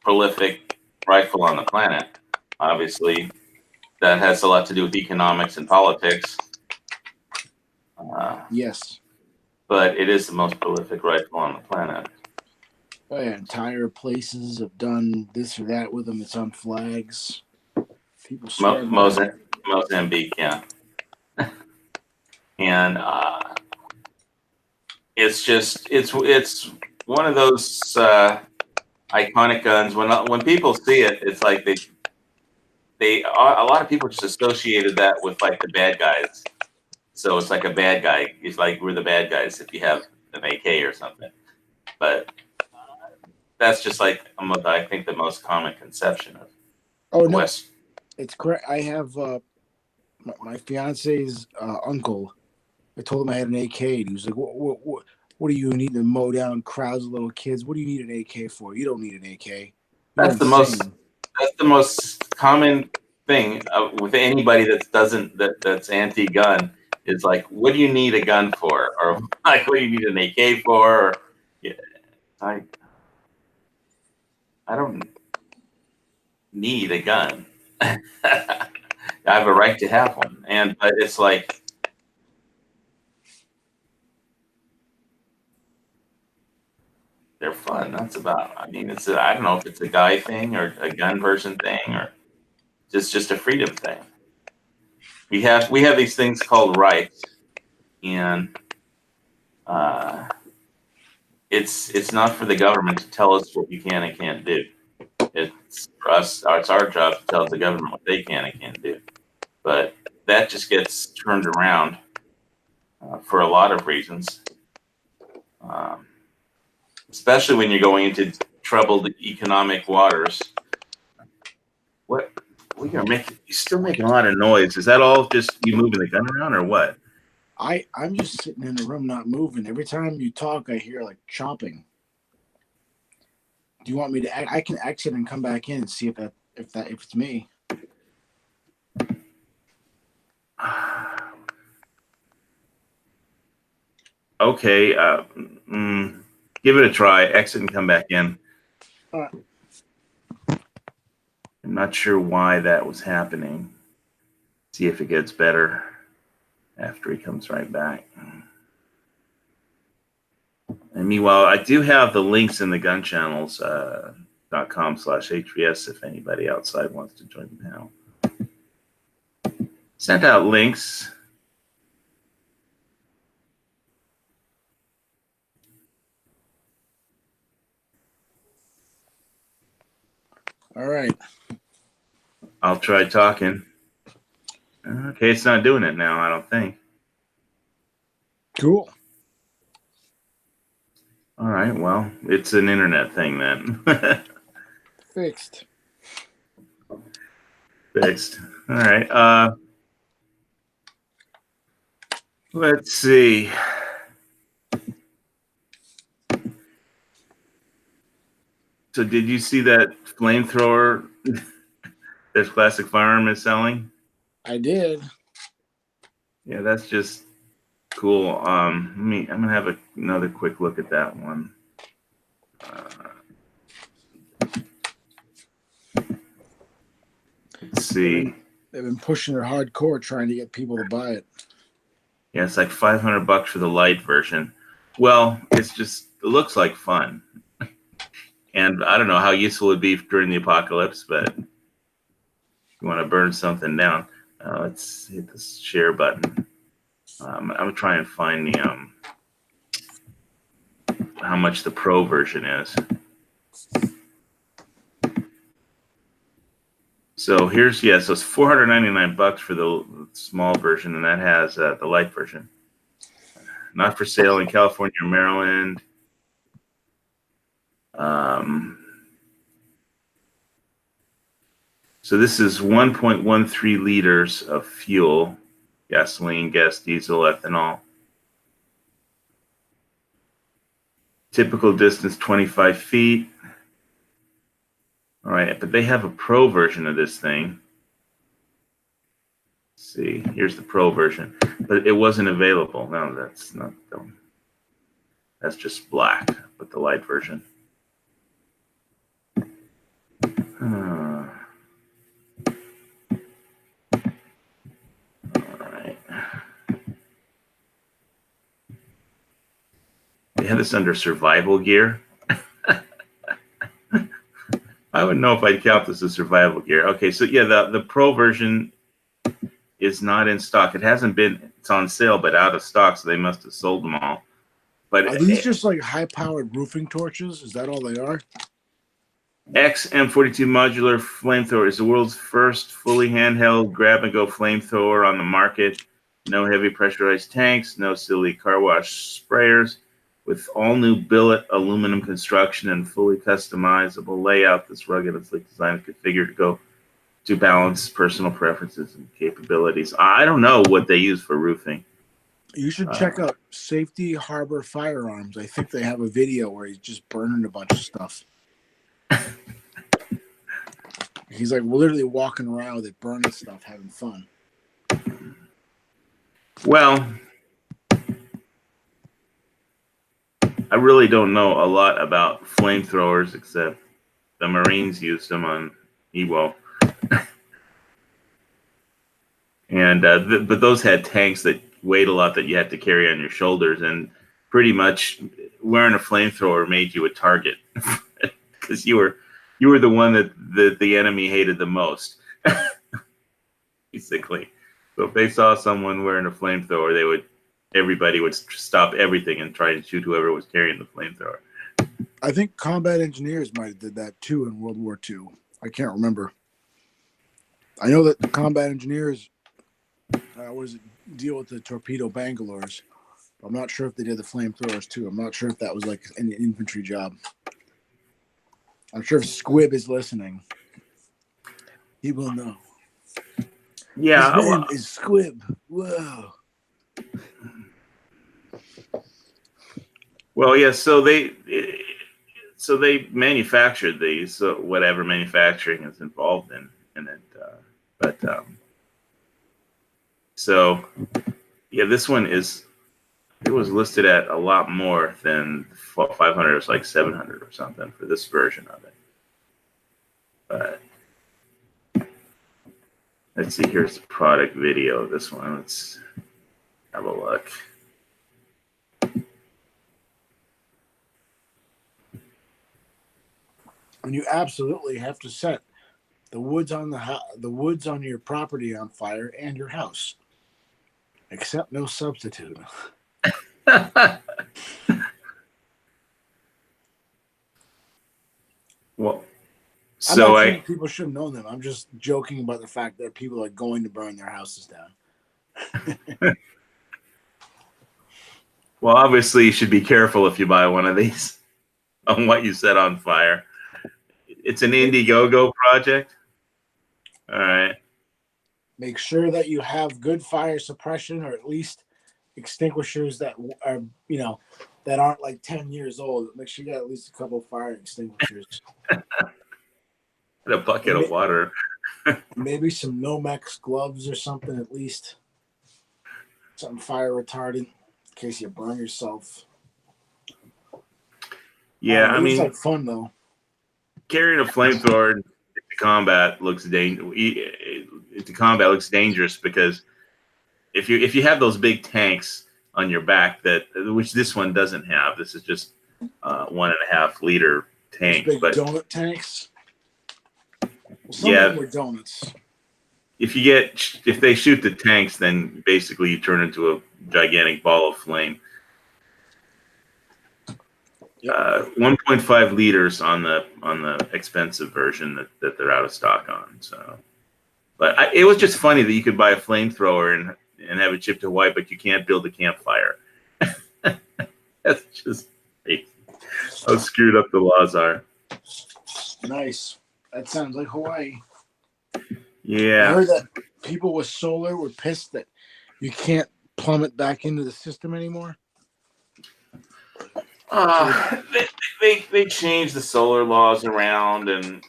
prolific rifle on the planet. Obviously, that has a lot to do with economics and politics. Yes. But it is the most prolific rifle on the planet. Oh yeah, entire places have done this or that with them. It's on flags. People swear Mozambique, yeah. And it's one of those iconic guns. When people see it, it's like a lot of people just associated that with like the bad guys. So it's like a bad guy. It's like we're the bad guys if you have an AK or something. But that's just like I think the most common conception of West. It's correct. I have my fiance's uncle. I told him I had an AK. And he was like, "What do you need to mow down crowds of little kids? What do you need an AK for? You don't need an AK." That's the most common thing with anybody that's anti-gun. It's like, what do you need a gun for, or like, what do you need an AK for? Or, yeah, I don't need a gun. I have a right to have one, but it's like they're fun. That's about. I mean, I don't know if it's a guy thing or a gun person thing or just a freedom thing. We have these things called rights, and uh, it's not for the government to tell us what you can and can't do. It's for us. It's our job to tell the government what they can and can't do. But that just gets turned around for a lot of reasons, um, especially when you're going into troubled economic waters. What? You're still making a lot of noise. Is that all just you moving the gun around, or what? I'm just sitting in the room not moving. Every time you talk, I hear like chopping. Do you want me to? I can exit and come back in and see if it's me. Okay, give it a try. Exit and come back in. All right. I'm not sure why that was happening. See if it gets better after he comes right back. And meanwhile, I do have the links in the gunchannels.com/HVS if anybody outside wants to join the panel. Sent out links. All right. I'll try talking. Okay, it's not doing it now, I don't think. Cool. All right, well, it's an internet thing then. Fixed. Fixed. All right. Let's see. So did you see that flamethrower that Classic Firearm is selling? I did. Yeah, that's just cool. I'm gonna have another quick look at that one. Let's see. They've been pushing it hardcore trying to get people to buy it. Yeah, it's like $500 for the light version. Well, it looks like fun. And I don't know how useful it would be during the apocalypse, but if you want to burn something down, let's hit the share button. I'm gonna try and find the how much the pro version is. So so it's $499 for the small version, and that has the light version. Not for sale in California or Maryland. So this is 1.13 liters of fuel, gasoline, gas, diesel, ethanol. Typical distance 25 feet. All right, but they have a pro version of this thing. Let's see, here's the pro version, but it wasn't available. No, that's not them. That's just black, but the light version. All right. They have this under survival gear. I wouldn't know if I'd count this as survival gear. Okay, so yeah, the pro version is not in stock. It hasn't been. It's on sale, but out of stock, so they must have sold them all. But are these just like high-powered roofing torches? Is that all they are? XM42 modular flamethrower is the world's first fully handheld grab-and-go flamethrower on the market. No heavy pressurized tanks, no silly car wash sprayers. With all new billet aluminum construction and fully customizable layout, this rugged and sleek design is configured to balance personal preferences and capabilities. I don't know what they use for roofing. You should check out Safety Harbor Firearms. I think they have a video where he's just burning a bunch of stuff. He's like literally walking around with it, burning stuff, having fun. Well, I really don't know a lot about flamethrowers except the Marines used them on Iwo. And but those had tanks that weighed a lot that you had to carry on your shoulders, and pretty much wearing a flamethrower made you a target because you were the one that the enemy hated the most, basically. So if they saw someone wearing a flamethrower, everybody would stop everything and try and shoot whoever was carrying the flamethrower. I think combat engineers might have did that too in World War II. I can't remember. I know that the combat engineers deal with the torpedo Bangalores. I'm not sure if they did the flamethrowers too. I'm not sure if that was like an infantry job. I'm sure if Squib is listening, he will know. Yeah, his name is Squib. Whoa. Well, yeah. So they manufactured these. So whatever manufacturing is involved in it, so yeah, this one it was listed at a lot more than 500. It was like 700 or something for this version of it. But let's see. Here's the product video. This one. Let's have a look. And you absolutely have to set the woods on your property on fire and your house. Accept no substitute. Well, so people should have known them. I'm just joking about the fact that people are going to burn their houses down. Well, obviously, you should be careful if you buy one of these on what you set on fire. It's an Indiegogo project. All right. Make sure that you have good fire suppression, or at least extinguishers that are, that aren't like 10 years old. Make sure you got at least a couple of fire extinguishers. And a bucket of water. Maybe some Nomex gloves or something, at least. Something fire retardant in case you burn yourself. Yeah, it's like fun though. Carrying a flamethrower into combat looks dangerous because if you have those big tanks on your back which this one doesn't have. This is just 1.5 liter tank. Those big donut tanks. Some of them were donuts. If they shoot the tanks, then basically you turn into a gigantic ball of flame. 1.5 liters on the expensive version that they're out of stock on. So, but it was just funny that you could buy a flamethrower and have it chipped to white, but you can't build a campfire. That's just crazy. How screwed up the laws are. Nice. That sounds like Hawaii. Yeah. I heard that people with solar were pissed that you can't plummet back into the system anymore. They changed the solar laws around, and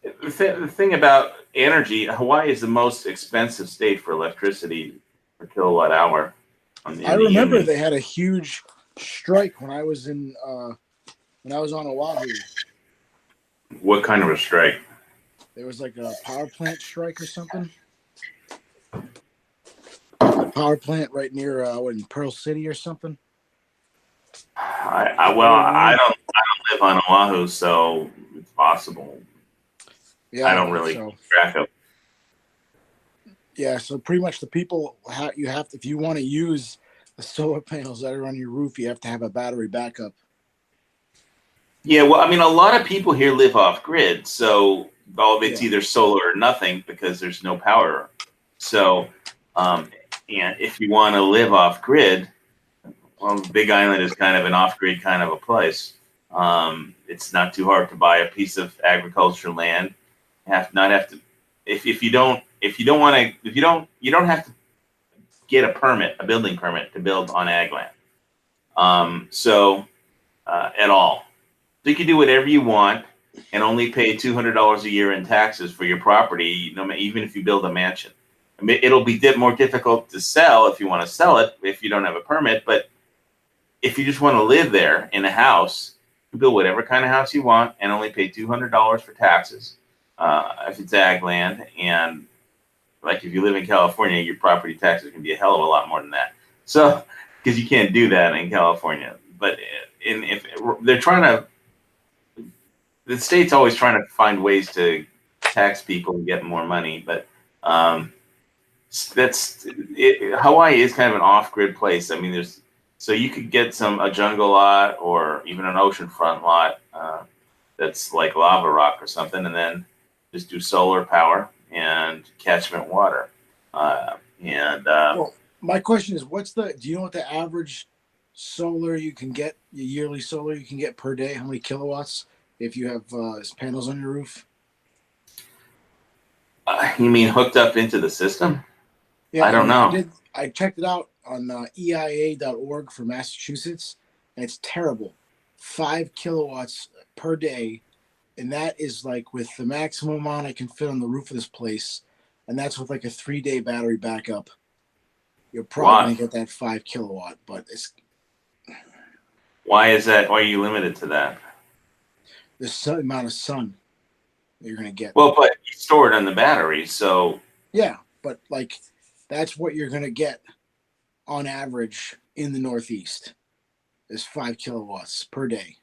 the thing about energy, Hawaii is the most expensive state for electricity per kilowatt hour. I remember they had a huge strike when I was on Oahu. What kind of a strike? There was like a power plant strike or something. A power plant right near in Pearl City or something. I don't live on Oahu, so it's possible. Yeah, I don't really keep track of. Yeah, so pretty much the people if you want to use the solar panels that are on your roof, you have to have a battery backup. Yeah, well, I mean, a lot of people here live off grid, so all of it's either solar or nothing because there's no power. So, and if you want to live off grid, well, Big Island is kind of an off grid kind of a place. It's not too hard to buy a piece of agricultural land. You don't have to get a building permit to build on ag land. At all. So you can do whatever you want and only pay $200 a year in taxes for your property, even if you build a mansion. I mean, it'll be more difficult to sell if you want to sell it if you don't have a permit. But if you just want to live there in a house, can build whatever kind of house you want and only pay $200 for taxes if it's ag land. And like if you live in California, your property taxes can be a hell of a lot more than that. So because you can't do that in California, but if they're trying to, the state's always trying to find ways to tax people and get more money, but Hawaii is kind of an off-grid place. I mean, so you could get a jungle lot or even an oceanfront lot that's like lava rock or something, and then just do solar power and catchment water. Well, my question is, do you know what the average solar you can get, yearly solar you can get per day? How many kilowatts if you have panels on your roof? You mean hooked up into the system? Yeah, I don't know. I checked it out on EIA.org for Massachusetts, and it's terrible. 5 kilowatts per day, and that is like with the maximum amount I can fit on the roof of this place, and that's with like a 3-day battery backup. You're probably gonna get that 5 kilowatt, but it's. Why is that? Why are you limited to that? The amount of sun that you're gonna get. Well, but you store it on the battery, so. Yeah, but like that's what you're gonna get on average in the Northeast is 5 kilowatts per day.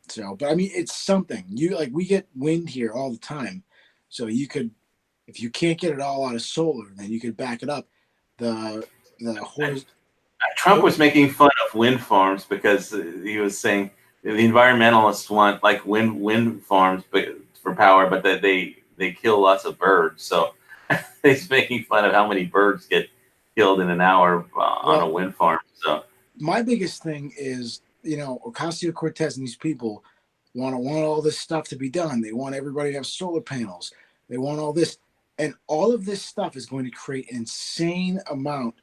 So, but I mean, it's something. We get wind here all the time, so you could, if you can't get it all out of solar, then you could back it up. Trump was making fun of wind farms because he was saying the environmentalists want like wind farms for power, but that they kill lots of birds. So he's making fun of how many birds get killed in an hour on a wind farm. So my biggest thing is, Ocasio-Cortez and these people want all this stuff to be done. They want everybody to have solar panels. They want all this. And all of this stuff is going to create an insane amount.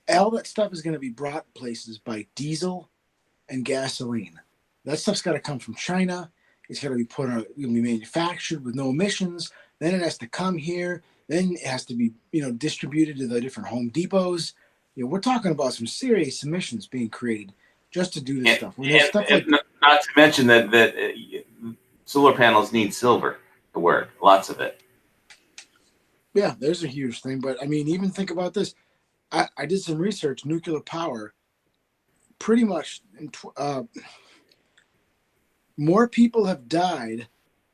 All that stuff is going to be brought places by diesel and gasoline. That stuff's got to come from China. It's got to be manufactured with no emissions. Then it has to come here. Then it has to be, distributed to the different Home Depots. We're talking about some serious emissions being created just to do this stuff. Not to mention that solar panels need silver to work, lots of it. Yeah, there's a huge thing. But I mean, even think about this. I did some research. Nuclear power, pretty much, more people have died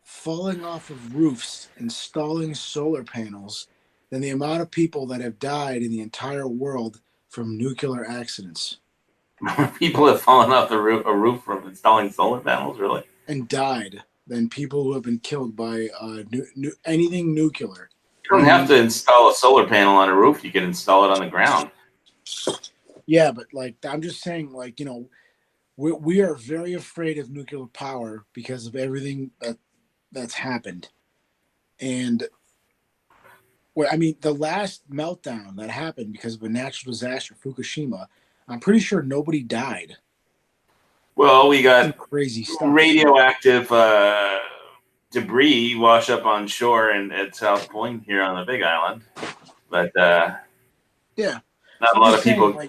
falling off of roofs installing solar panels than the amount of people that have died in the entire world from nuclear accidents. More people have fallen off a roof from installing solar panels, really? And died than people who have been killed by anything nuclear. You don't have to install a solar panel on a roof. You can install it on the ground. Yeah, but I'm just saying, we are very afraid of nuclear power because of everything that's happened. And the last meltdown that happened because of a natural disaster, Fukushima, I'm pretty sure nobody died. Well, we got crazy stuff. Radioactive debris wash up on shore at South Point here on the Big Island, but yeah, not a lot of people.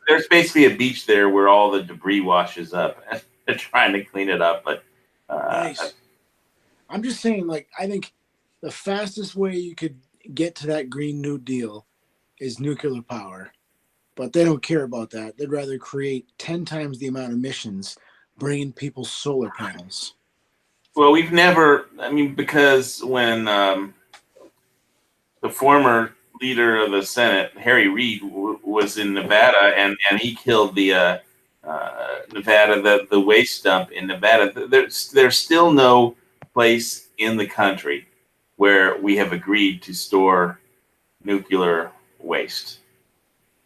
There's basically a beach there where all the debris washes up. They're trying to clean it up, but nice. I'm just saying, I think the fastest way you could get to that Green New Deal is nuclear power, but they don't care about that. They'd rather create 10 times the amount of emissions bringing people solar panels. Well, we've never, because when the former leader of the Senate, Harry Reid, was in Nevada and he killed the Nevada, the waste dump in Nevada, there's still no place in the country where we have agreed to store nuclear waste.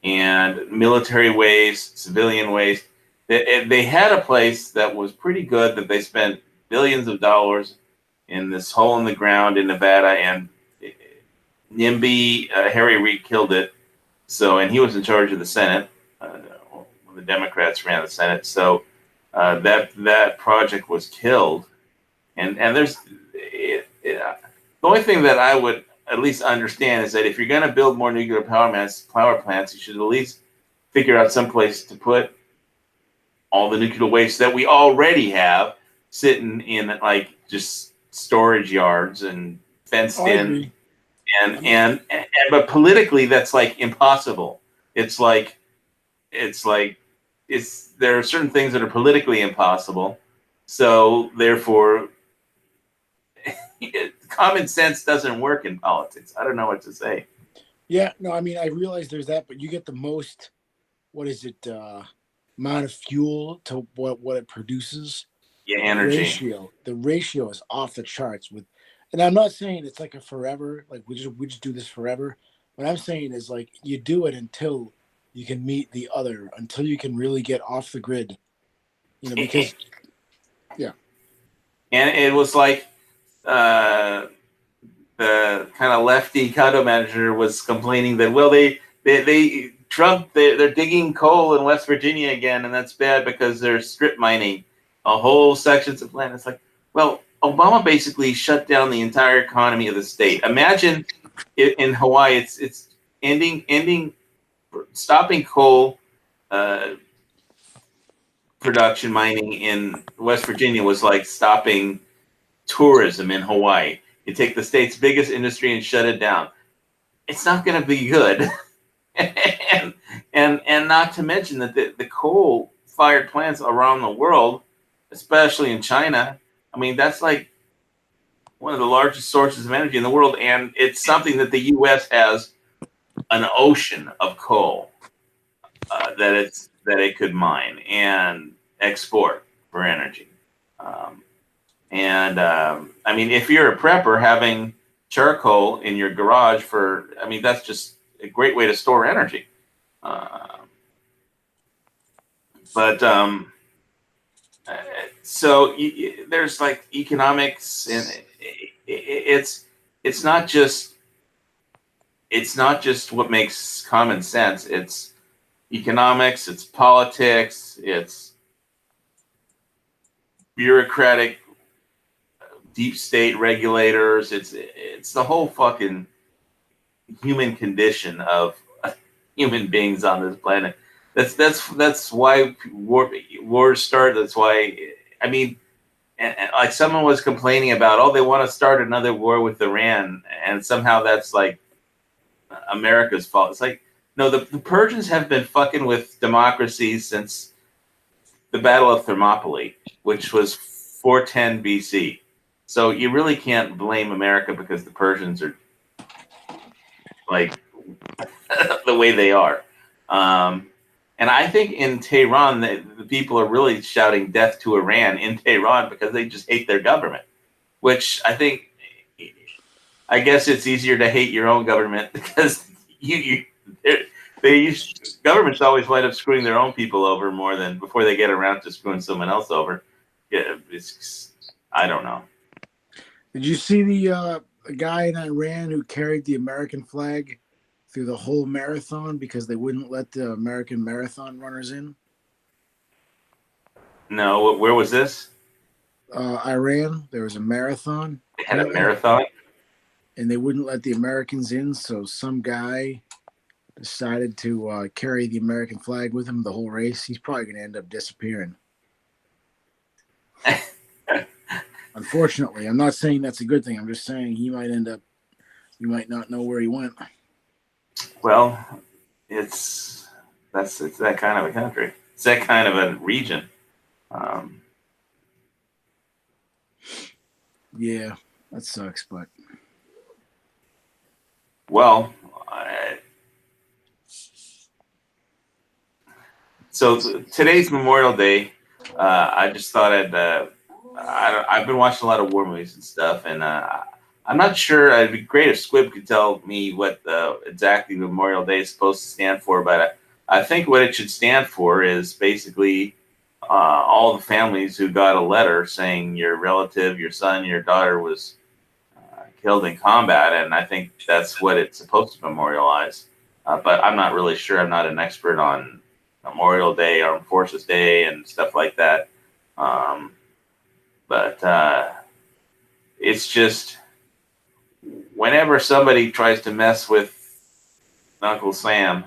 And military waste, civilian waste, they had a place that was pretty good that they spent billions of dollars in this hole in the ground in Nevada, and NIMBY, Harry Reid killed it. So, and he was in charge of the Senate when the Democrats ran the Senate. So that project was killed. And there's the only thing that I would at least understand is that if you're going to build more nuclear power plants, you should at least figure out some place to put all the nuclear waste that we already have sitting in like just storage yards and fenced Oh, I in, agree. and but politically that's like impossible. It's like there are certain things that are politically impossible, so therefore common sense doesn't work in politics. I don't know what to say. Yeah, no, I mean, I realize there's that, but you get the most, what is it, amount of fuel to what it produces. Yeah, energy. The ratio is off the charts with, and I'm not saying it's like a forever, like we just do this forever. What I'm saying is like you do it until you can meet the other, until you can really get off the grid, because yeah, And it was like uh, the kind of lefty condo manager was complaining that, well, they Trump, they're digging coal in West Virginia again, and that's bad because they're strip mining a whole sections of land. It's like, well, Obama basically shut down the entire economy of the state. Imagine in Hawaii, it's stopping coal production mining in West Virginia was like stopping tourism in Hawaii. You take the state's biggest industry and shut it down. It's not going to be good. and not to mention that the coal fired plants around the world, especially in China, I mean, that's like one of the largest sources of energy in the world. And it's something that the U.S. has an ocean of coal that it could mine and export for energy. I mean, if you're a prepper, having charcoal in your garage that's just a great way to store energy. So there's like economics, and it's not just what makes common sense. It's economics, it's politics, it's bureaucratic deep state regulators. It's the whole fucking human condition of human beings on this planet. That's why wars start. That's why, I mean, and like someone was complaining about, oh, they want to start another war with Iran, and somehow that's like America's fault. It's like, no, the Persians have been fucking with democracies since the Battle of Thermopylae, which was 410 BC. So you really can't blame America because the Persians are like the way they are. And I think in Tehran, the people are really shouting death to Iran in Tehran because they just hate their government, which I guess it's easier to hate your own government because governments always wind up screwing their own people over more than before they get around to screwing someone else over. Yeah, I don't know. Did you see the guy in Iran who carried the American flag through the whole marathon because they wouldn't let the American marathon runners in? No, where was this? Iran. There was a marathon. They had a marathon? And they wouldn't let the Americans in, so some guy decided to carry the American flag with him the whole race. He's probably going to end up disappearing. Unfortunately, I'm not saying that's a good thing. I'm just saying you might not know where he went. Well, it's that kind of a country. It's that kind of a region. Yeah, that sucks, but well, so today's Memorial Day. I just thought I've been watching a lot of war movies and stuff, and I'm not sure. It'd be great if Squib could tell me what exactly Memorial Day is supposed to stand for, but I think what it should stand for is basically all the families who got a letter saying your relative, your son, your daughter was killed in combat, and I think that's what it's supposed to memorialize. But I'm not really sure. I'm not an expert on Memorial Day, Armed Forces Day, and stuff like that. But it's just whenever somebody tries to mess with Uncle Sam,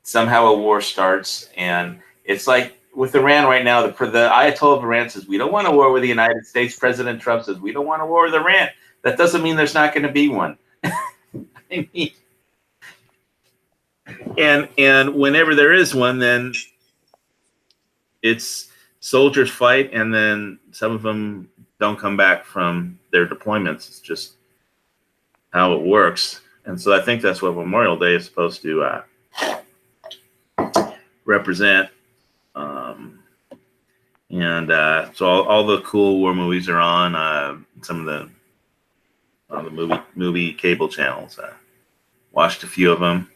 somehow a war starts, and it's like with Iran right now. The Ayatollah of Iran says we don't want a war with the United States. President Trump says we don't want a war with Iran. That doesn't mean there's not going to be one. I mean, and whenever there is one, then it's soldiers fight, and then some of them don't come back from their deployments. It's just how it works. And so I think that's what Memorial Day is supposed to represent. So all the cool war movies are on some of the movie cable channels. Watched a few of them.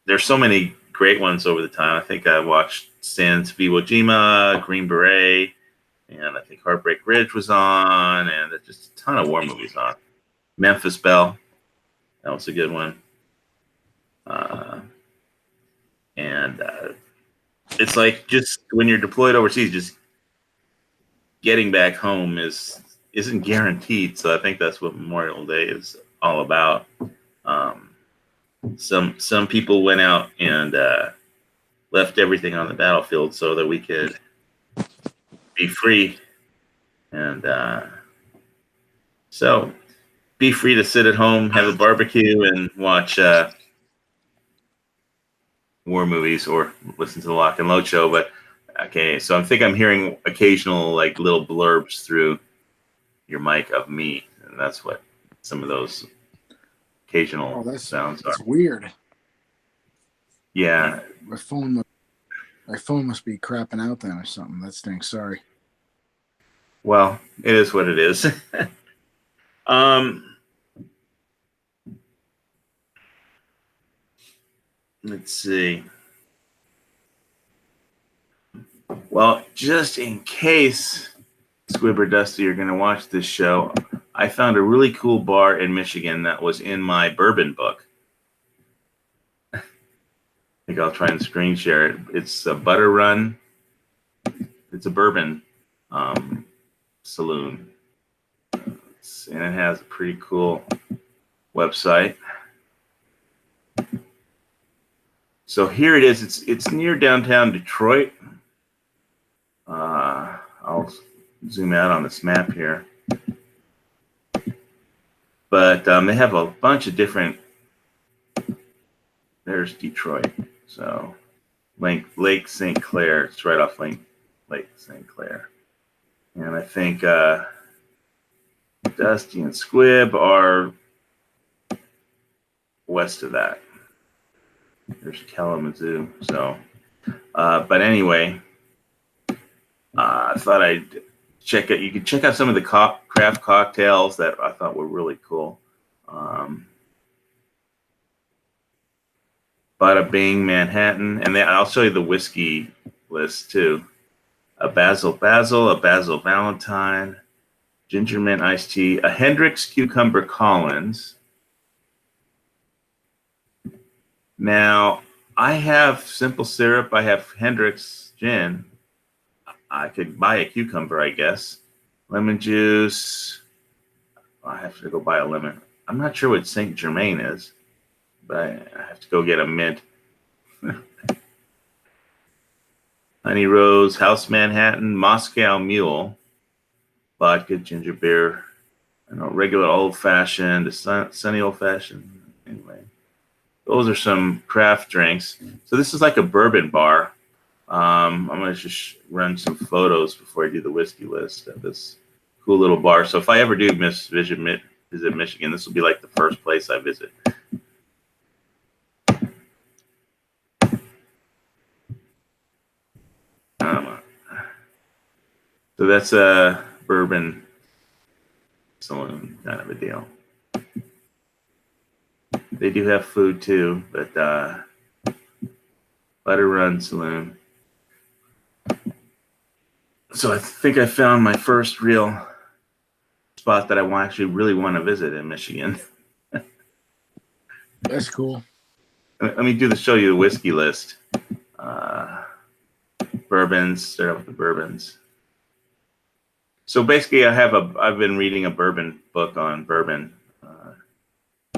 There's so many great ones over the time. I think I watched Sans Iwo Jima, Green Beret, and I think Heartbreak Ridge was on, and there's just a ton of war movies on. Memphis Belle, that was a good one. It's like just when you're deployed overseas, just getting back home isn't guaranteed. So I think that's what Memorial Day is all about. Some people went out and left everything on the battlefield so that we could be free, and so be free to sit at home, have a barbecue, and watch war movies or listen to the Lock and Load show. But okay, so I think I'm hearing occasional like little blurbs through your mic of me, and that's what some of those occasional sounds are. That's weird. Yeah, My phone must be crapping out then or something. That stinks. Sorry. well, it is what it is. Let's see. Well, just in case Squibber Dusty you're going to watch this show, I found a really cool bar in Michigan that was in my bourbon book. I think I'll try and screen share it. It's a Butter Run. It's a bourbon saloon. And it has a pretty cool website. So here it is. It's near downtown Detroit. I'll zoom out on this map here. But they have a bunch of different. There's Detroit. So Lake St. Clair. It's right off Lake St. Clair. And I think Dusty and Squib are west of that. There's Kalamazoo. So, but anyway, I thought I'd check it. You could check out some of the craft cocktails that I thought were really cool. Bada Bing Manhattan, and then I'll show you the whiskey list too. A Basil, a Basil Valentine, ginger mint iced tea, a Hendrick's Cucumber Collins. Now, I have simple syrup. I have Hendrick's gin. I could buy a cucumber, I guess. Lemon juice. I have to go buy a lemon. I'm not sure what Saint Germain is, but I have to go get a mint. Honey Rose, House Manhattan, Moscow Mule, vodka, ginger beer, regular old fashioned, sunny old fashioned. Anyway. Those are some craft drinks. So this is like a bourbon bar. I'm going to just run some photos before I do the whiskey list of this cool little bar. So if I ever do visit Michigan, this will be like the first place I visit. So that's a bourbon saloon kind of a deal. They do have food too, but Butter Run Saloon. So I think I found my first real spot that I actually really want to visit in Michigan. That's cool. Let me show you the whiskey list. Bourbons, start off with the bourbons. So basically I've been reading a bourbon book on bourbon.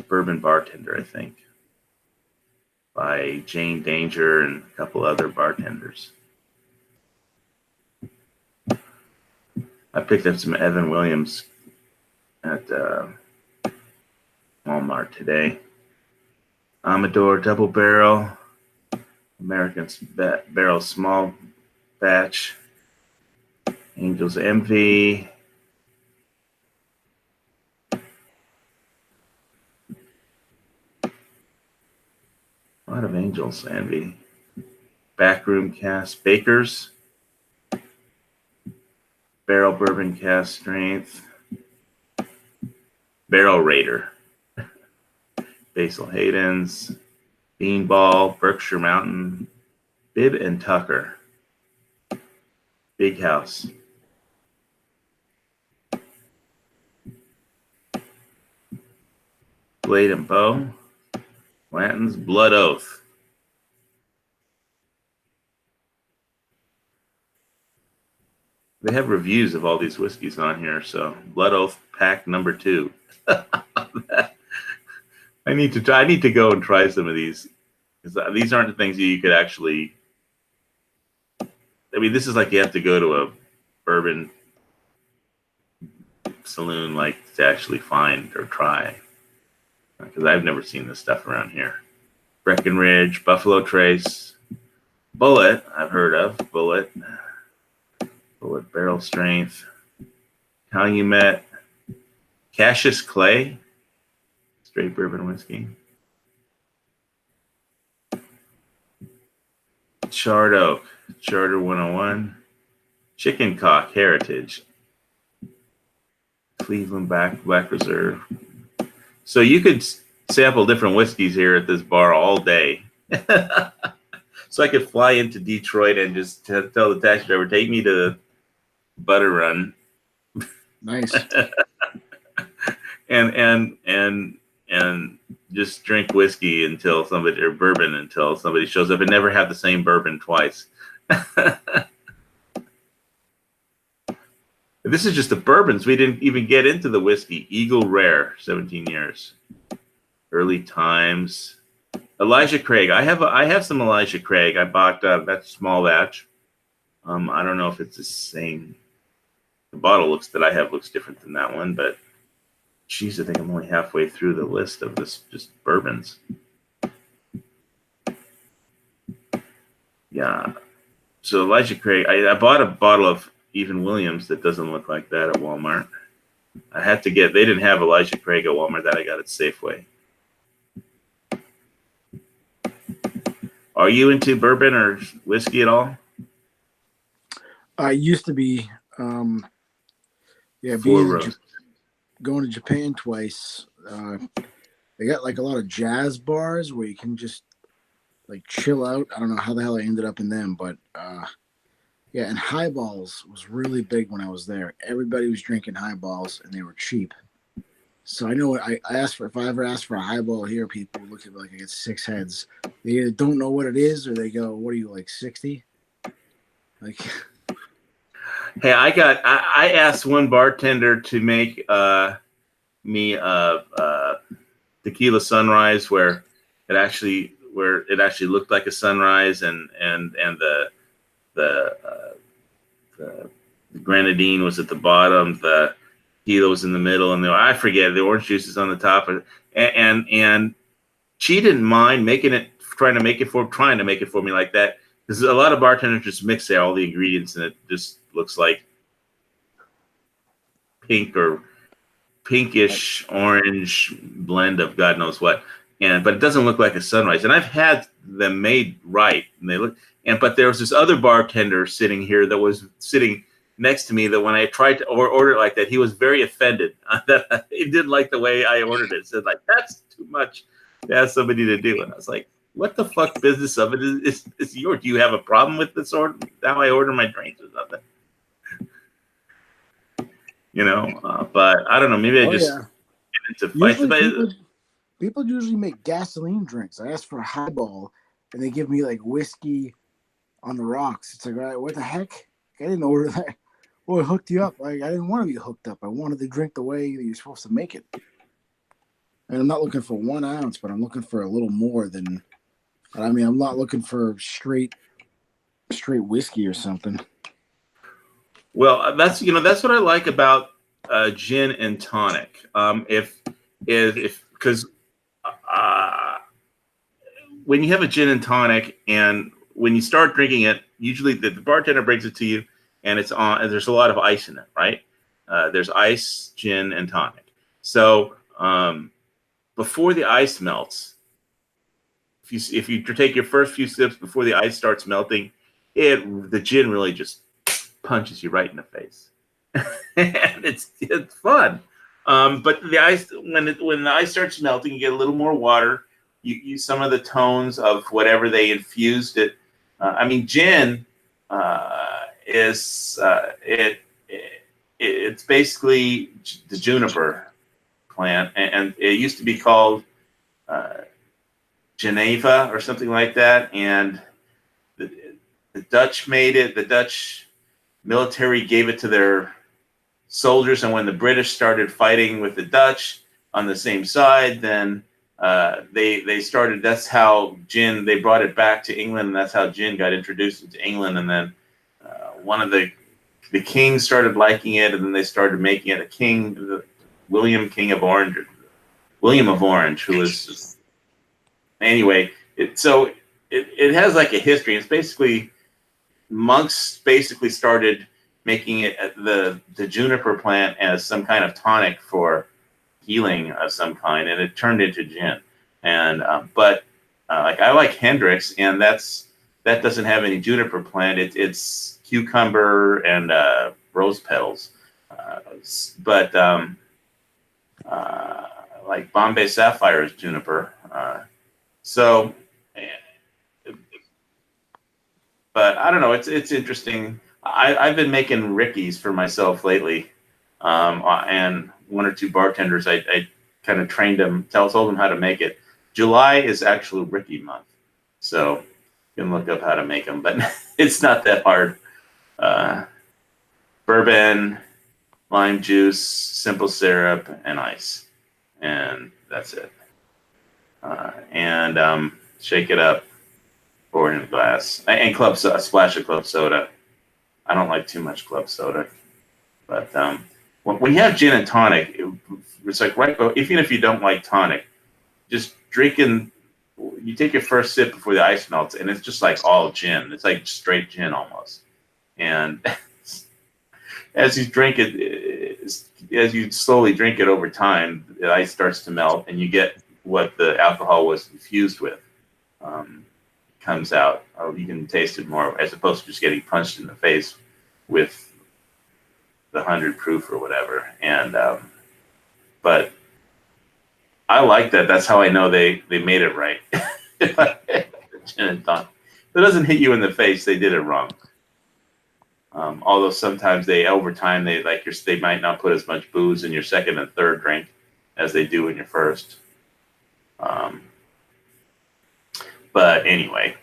Bourbon bartender, I think. by Jane Danger and a couple other bartenders. I picked up some Evan Williams at Walmart today. Amador Double Barrel, American Barrel Small Batch, Angel's Envy, a lot of Angel's Envy, Backroom Cask, Baker's, Barrel Bourbon Cask Strength, Barrel Raider, Basil Hayden's, Beanball, Berkshire Mountain, Bibb and Tucker, Big House, Blade and Bow, Blanton's, Blood Oath. They have reviews of all these whiskeys on here, so Blood Oath pack number 2. I need to go and try some of these, because these aren't the things that you could actually. I mean, this is like you have to go to a bourbon saloon like to actually find or try, because I've never seen this stuff around here. Breckenridge, Buffalo Trace, Bullet. I've heard of Bullet Barrel Strength, Calumet, Cassius Clay. Straight bourbon whiskey. Charred Oak, Charter 101, Chicken Cock Heritage, Cleveland Black Reserve. So you could sample different whiskeys here at this bar all day. So I could fly into Detroit and just tell the taxi driver, take me to Butter Run. Nice. and just drink whiskey until somebody, or bourbon until somebody shows up, and never have the same bourbon twice. This is just the bourbons. We didn't even get into the whiskey. Eagle Rare, 17 years. Early Times. Elijah Craig. I have some Elijah Craig. I bought that small batch. I don't know if it's the same. The bottle looks different than that one, but geez, I think I'm only halfway through the list of this just bourbons. Yeah. So Elijah Craig, I bought a bottle of Evan Williams that doesn't look like that at Walmart. I had to get, they didn't have Elijah Craig at Walmart, that I got at Safeway. Are you into bourbon or whiskey at all? I used to be, going to Japan twice. They got like a lot of jazz bars where you can just like chill out. I don't know how the hell I ended up in them, but yeah, and highballs was really big when I was there. Everybody was drinking highballs and they were cheap. So I know I asked for, if I ever ask for a highball here, people look at me like I get 6 heads. They either don't know what it is or they go, "What are you, like 60?" Like, hey, I asked one bartender to make me tequila sunrise where it actually looked like a sunrise, and the grenadine was at the bottom, the tequila was in the middle, and I forget, the orange juice is on the top, and she didn't mind trying to make it for me like that, because a lot of bartenders just mix all the ingredients and it just looks like pink or pinkish orange blend of God knows what, but it doesn't look like a sunrise. And I've had them made right, and but there was this other bartender sitting here that was sitting next to me that when I tried to order it like that, he was very offended that he didn't like the way I ordered it. Said like, that's too much to ask somebody to do. And I was like, what the fuck business of it is yours? Do you have a problem with this order? How I order my drinks or something? But I don't know. Maybe I just get into fights. People usually make gasoline drinks. I asked for a highball, and they give me like whiskey on the rocks. It's like, all right, what the heck? I didn't order that. Well, it hooked you up. Like, I didn't want to be hooked up. I wanted to drink the way that you're supposed to make it. And I'm not looking for 1 ounce, but I'm looking for a little more than But I mean, I'm not looking for straight whiskey or something. Well, that's what I like about gin and tonic. If because uh, when you have a gin and tonic, and when you start drinking it, usually the bartender brings it to you, and it's on. And there's a lot of ice in it, right? There's ice, gin, and tonic. So before the ice melts, if you take your first few sips before the ice starts melting, the gin really just punches you right in the face, and it's fun. But the ice when the ice starts melting, you get a little more water. You use some of the tones of whatever they infused it. I mean, gin is it's basically the juniper plant, and it used to be called Geneva or something like that. And the, the Dutch made it. The Dutch military gave it to their soldiers, and when the British started fighting with the Dutch on the same side, then they started. That's how gin. They brought it back to England, and that's how gin got introduced into England. And then one of the kings started liking it, and then they started making it. William of Orange, who was anyway. It has like a history. It's basically monks basically started making it the juniper plant as some kind of tonic for healing of some kind, and it turned into gin. And but like I like Hendrix, and that doesn't have any juniper plant. It's cucumber and rose petals. But like Bombay Sapphire is juniper. But I don't know. It's interesting. I've been making Rickies for myself lately, and one or two bartenders. I kind of trained them, told them how to make it. July is actually Ricky month, so you can look up how to make them. But it's not that hard. Bourbon, lime juice, simple syrup, and ice, and that's it. And shake it up, pour it in a glass, and a splash of club soda. I don't like too much club soda, but when you have gin and tonic, it's like even if you don't like tonic, just drinking. You take your first sip before the ice melts, and it's just like all gin. It's like straight gin almost. And as you drink it, as you slowly drink it over time, the ice starts to melt, and you get what the alcohol was infused with. Comes out. You can taste it more as opposed to just getting punched in the face with the 100 proof or whatever. And but I like that. That's how I know they made it right. If it doesn't hit you in the face, they did it wrong. Although sometimes over time they might not put as much booze in your second and third drink as they do in your first. But anyway,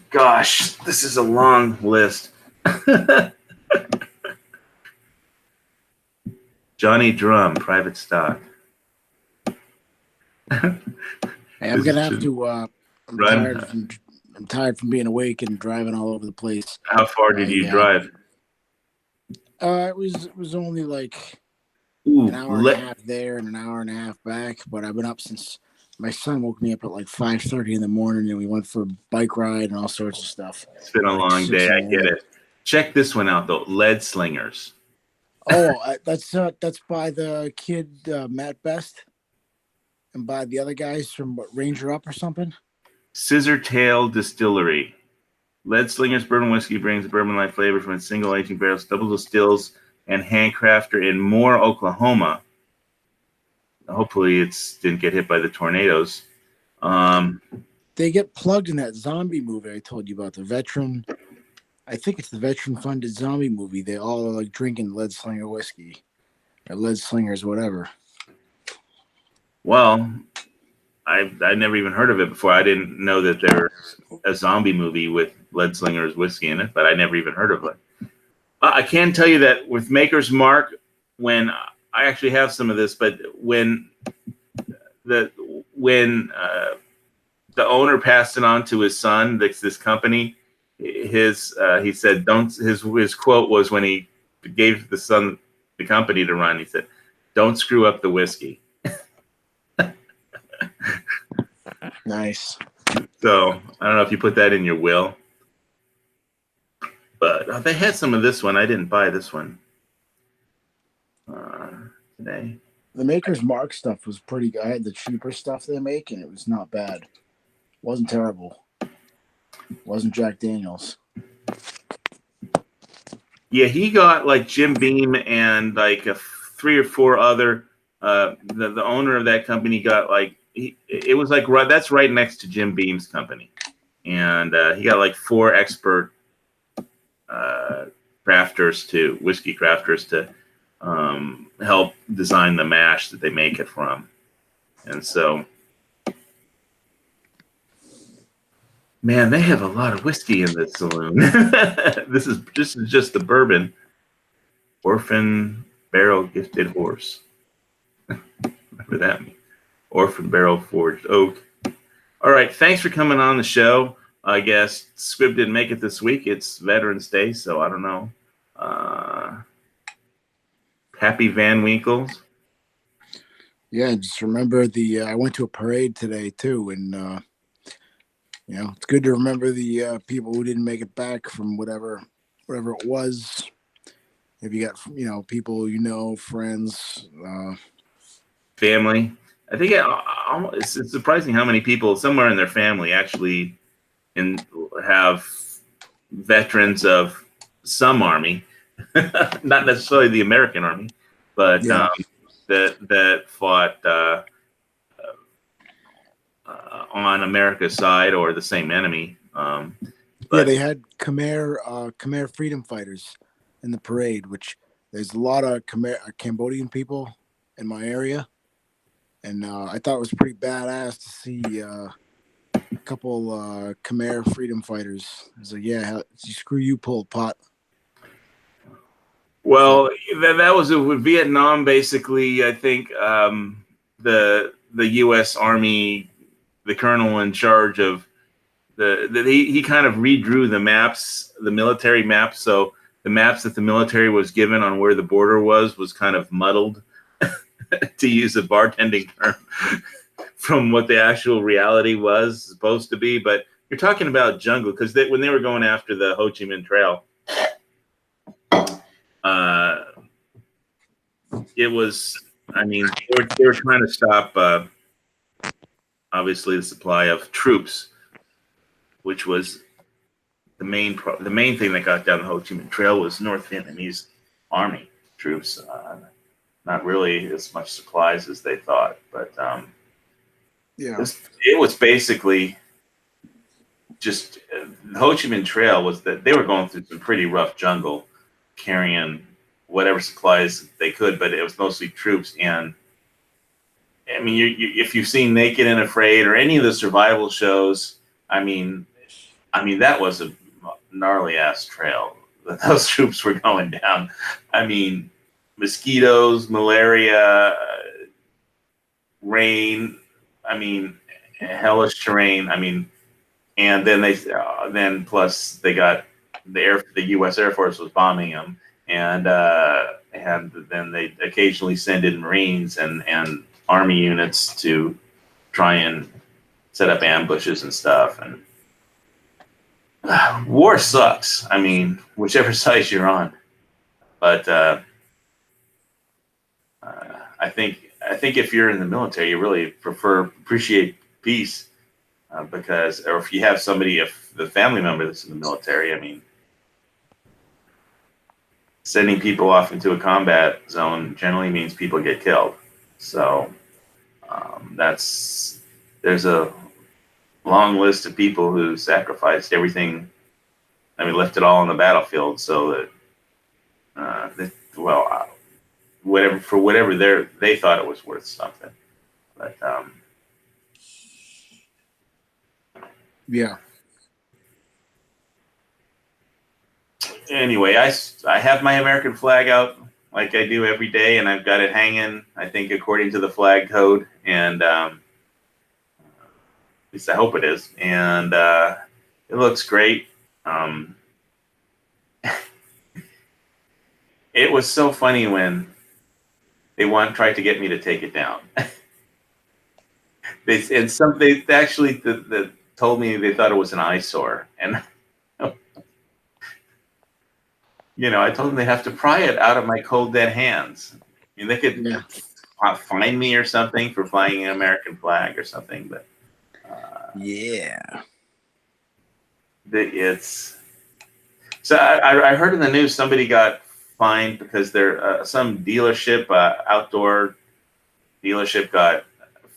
gosh, this is a long list. Johnny Drum, private stock. Hey, I'm gonna have to. I'm tired from being awake and driving all over the place. How far did you drive? It was only like an hour and a half there and an hour and a half back. But I've been up since my son woke me up at like 5:30 in the morning, and we went for a bike ride and all sorts of stuff. It's been a long day. I get it. Check this one out though. Lead Slingers. Oh, that's by the kid Matt Best, and by the other guys from Ranger Up or something. Scissor Tail Distillery. Lead Slingers bourbon whiskey brings bourbon-like flavor from its single aging barrels, double distills, and handcrafter in Moore, Oklahoma. Hopefully, it didn't get hit by the tornadoes. They get plugged in that zombie movie I told you about. The veteran, I think it's the veteran-funded zombie movie. They all are like drinking Lead Slinger whiskey, or Lead Slingers, whatever. Well, I never even heard of it before. I didn't know that there was a zombie movie with Lead Slingers whiskey in it, but I never even heard of it. I can tell you that with Maker's Mark, when I actually have some of this, but when the the owner passed it on to his son. This company. He said, "Don't." His quote was when he gave the son the company to run. He said, "Don't screw up the whiskey." Nice. So I don't know if you put that in your will, but they had some of this one. I didn't buy this one today. The Maker's Mark stuff was pretty good. I had the cheaper stuff they make, and it was not bad. Wasn't terrible. Wasn't Jack Daniels. Yeah, he got like Jim Beam and like 3 or 4 other. The owner of that company got like it was like that's right next to Jim Beam's company, and he got like 4 expert whiskey crafters to help design the mash that they make it from, and so. Man, they have a lot of whiskey in this saloon. This is just the bourbon. Orphan Barrel Gifted Horse. Whatever that means. Orphan Barrel Forged Oak. All right, thanks for coming on the show. I guess Squibb didn't make it this week. It's Veterans Day, so I don't know. Happy Van Winkles. Yeah, just remember I went to a parade today too, and it's good to remember the people who didn't make it back from whatever it was. If you got people friends, Family. I think it's surprising how many people somewhere in their family actually have veterans of some army, not necessarily the American Army, but that fought on America's side or the same enemy. They had Khmer freedom fighters in the parade, which there's a lot of Cambodian people in my area, and I thought it was pretty badass to see a couple Khmer freedom fighters. I was like, screw you, Pol Pot. Well, that was with Vietnam. Basically, I think the U.S. Army, the colonel in charge of he kind of redrew the maps, the military maps. So the maps that the military was given on where the border was kind of muddled, to use a bartending term, from what the actual reality was supposed to be. But you're talking about jungle, because when they were going after the Ho Chi Minh Trail, it was, they were trying to stop, obviously, the supply of troops, which was the main thing that got down the Ho Chi Minh Trail was North Vietnamese army troops. Not really as much supplies as they thought, but it was basically just the Ho Chi Minh Trail was that they were going through some pretty rough jungle, carrying whatever supplies they could, but it was mostly troops. And if you've seen Naked and Afraid or any of the survival shows, that was a gnarly ass trail that those troops were going down. Mosquitoes, malaria, rain. Hellish terrain. And then plus they got the U.S. Air Force was bombing them, and then they occasionally send in Marines and Army units to try and set up ambushes and stuff. And war sucks. Whichever side you're on, but I think if you're in the military, you really appreciate peace, because, or if you have if the family member that's in the military, sending people off into a combat zone generally means people get killed. So there's a long list of people who sacrificed everything. Left it all on the battlefield so that, whatever they thought it was worth something. But anyway, I have my American flag out like I do every day, and I've got it hanging, I think, according to the flag code. And least I hope it is. And it looks great. It was so funny when tried to get me to take it down. They actually told me they thought it was an eyesore, and I told them they have to pry it out of my cold dead hands. I mean, they could fine me or something for flying an American flag or something, but yeah. It's so I heard in the news somebody got fined because some dealership, outdoor dealership, got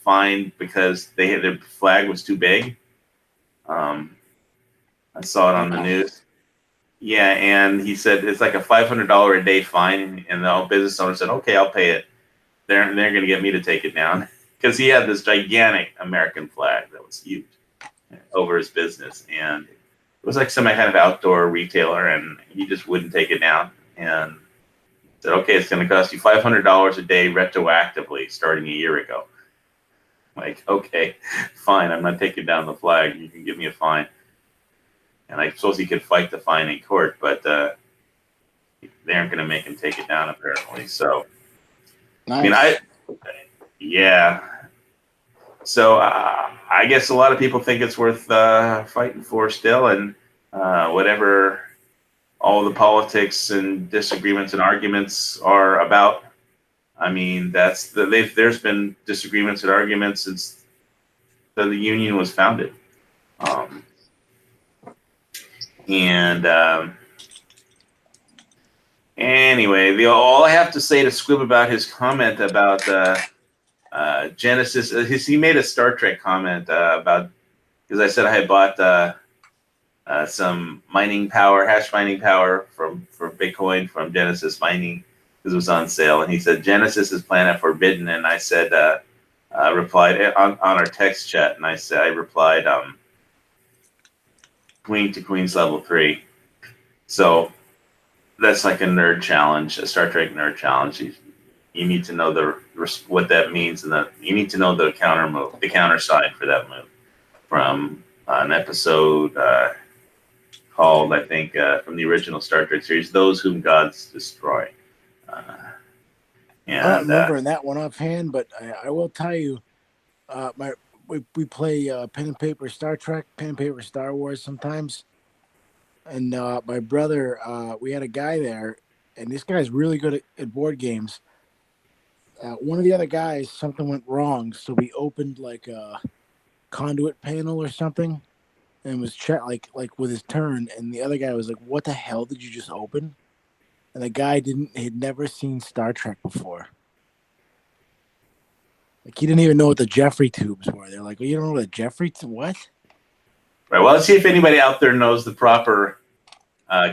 fined because their flag was too big. I saw it on the news. Yeah, and he said it's like a $500 a day fine, and the business owner said, "Okay, I'll pay it." They're going to get me to take it down because he had this gigantic American flag that was huge over his business, and it was like some kind of outdoor retailer, and he just wouldn't take it down. And said, "Okay, it's going to cost you $500 a day retroactively starting a year ago." Like, okay, fine, I'm not taking down the flag. You can give me a fine. And I suppose he could fight the fine in court, but they aren't going to make him take it down apparently. So, Nice. I mean, yeah. So I guess a lot of people think it's worth fighting for still, and whatever all the politics and disagreements and arguments are about. I mean, there's been disagreements and arguments since the union was founded. Anyway, all I have to say to Squib about his comment about Genesis, he made a Star Trek comment about, because I said I had bought some hash mining power for Bitcoin from Genesis Mining because it was on sale, and he said Genesis is Planet Forbidden, and I said replied on our text chat, and I replied Queen to Queen's level 3. So that's like a nerd challenge, a Star Trek nerd challenge. You need to know what that means, and you need to know the counter move, the counter side for that move from an episode called, I think, from the original Star Trek series, "Those Whom Gods Destroy." I don't remember that one offhand, but I will tell you, we play pen and paper Star Trek, pen and paper Star Wars sometimes. And my brother, we had a guy there, and this guy's really good at board games. One of the other guys, something went wrong, so we opened like a conduit panel or something, and was like with his turn, and the other guy was like, "What the hell did you just open?" And the guy had never seen Star Trek before. Like, he didn't even know what the Jeffrey tubes were. They're like, "Well, you don't know what a Jeffrey what?" Right. Well, let's see if anybody out there knows the proper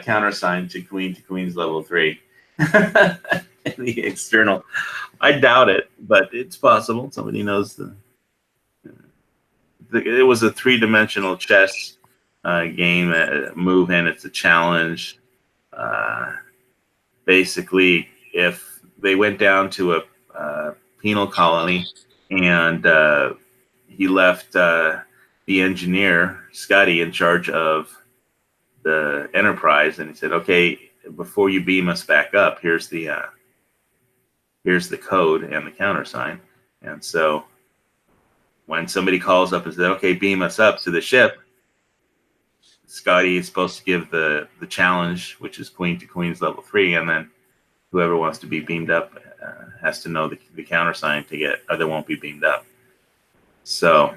countersign to Queen's level 3. The external. I doubt it, but it's possible. Somebody knows it was a 3-dimensional chess game move, and it's a challenge. Basically, if they went down to a penal colony and he left the engineer, Scotty, in charge of the Enterprise, and he said, "Okay, before you beam us back up, here's the code and the countersign." And so when somebody calls up and says, "Okay, beam us up to the ship," Scotty is supposed to give the challenge, which is Queen to Queen's level 3, and then whoever wants to be beamed up has to know the countersign to get, or they won't be beamed up. So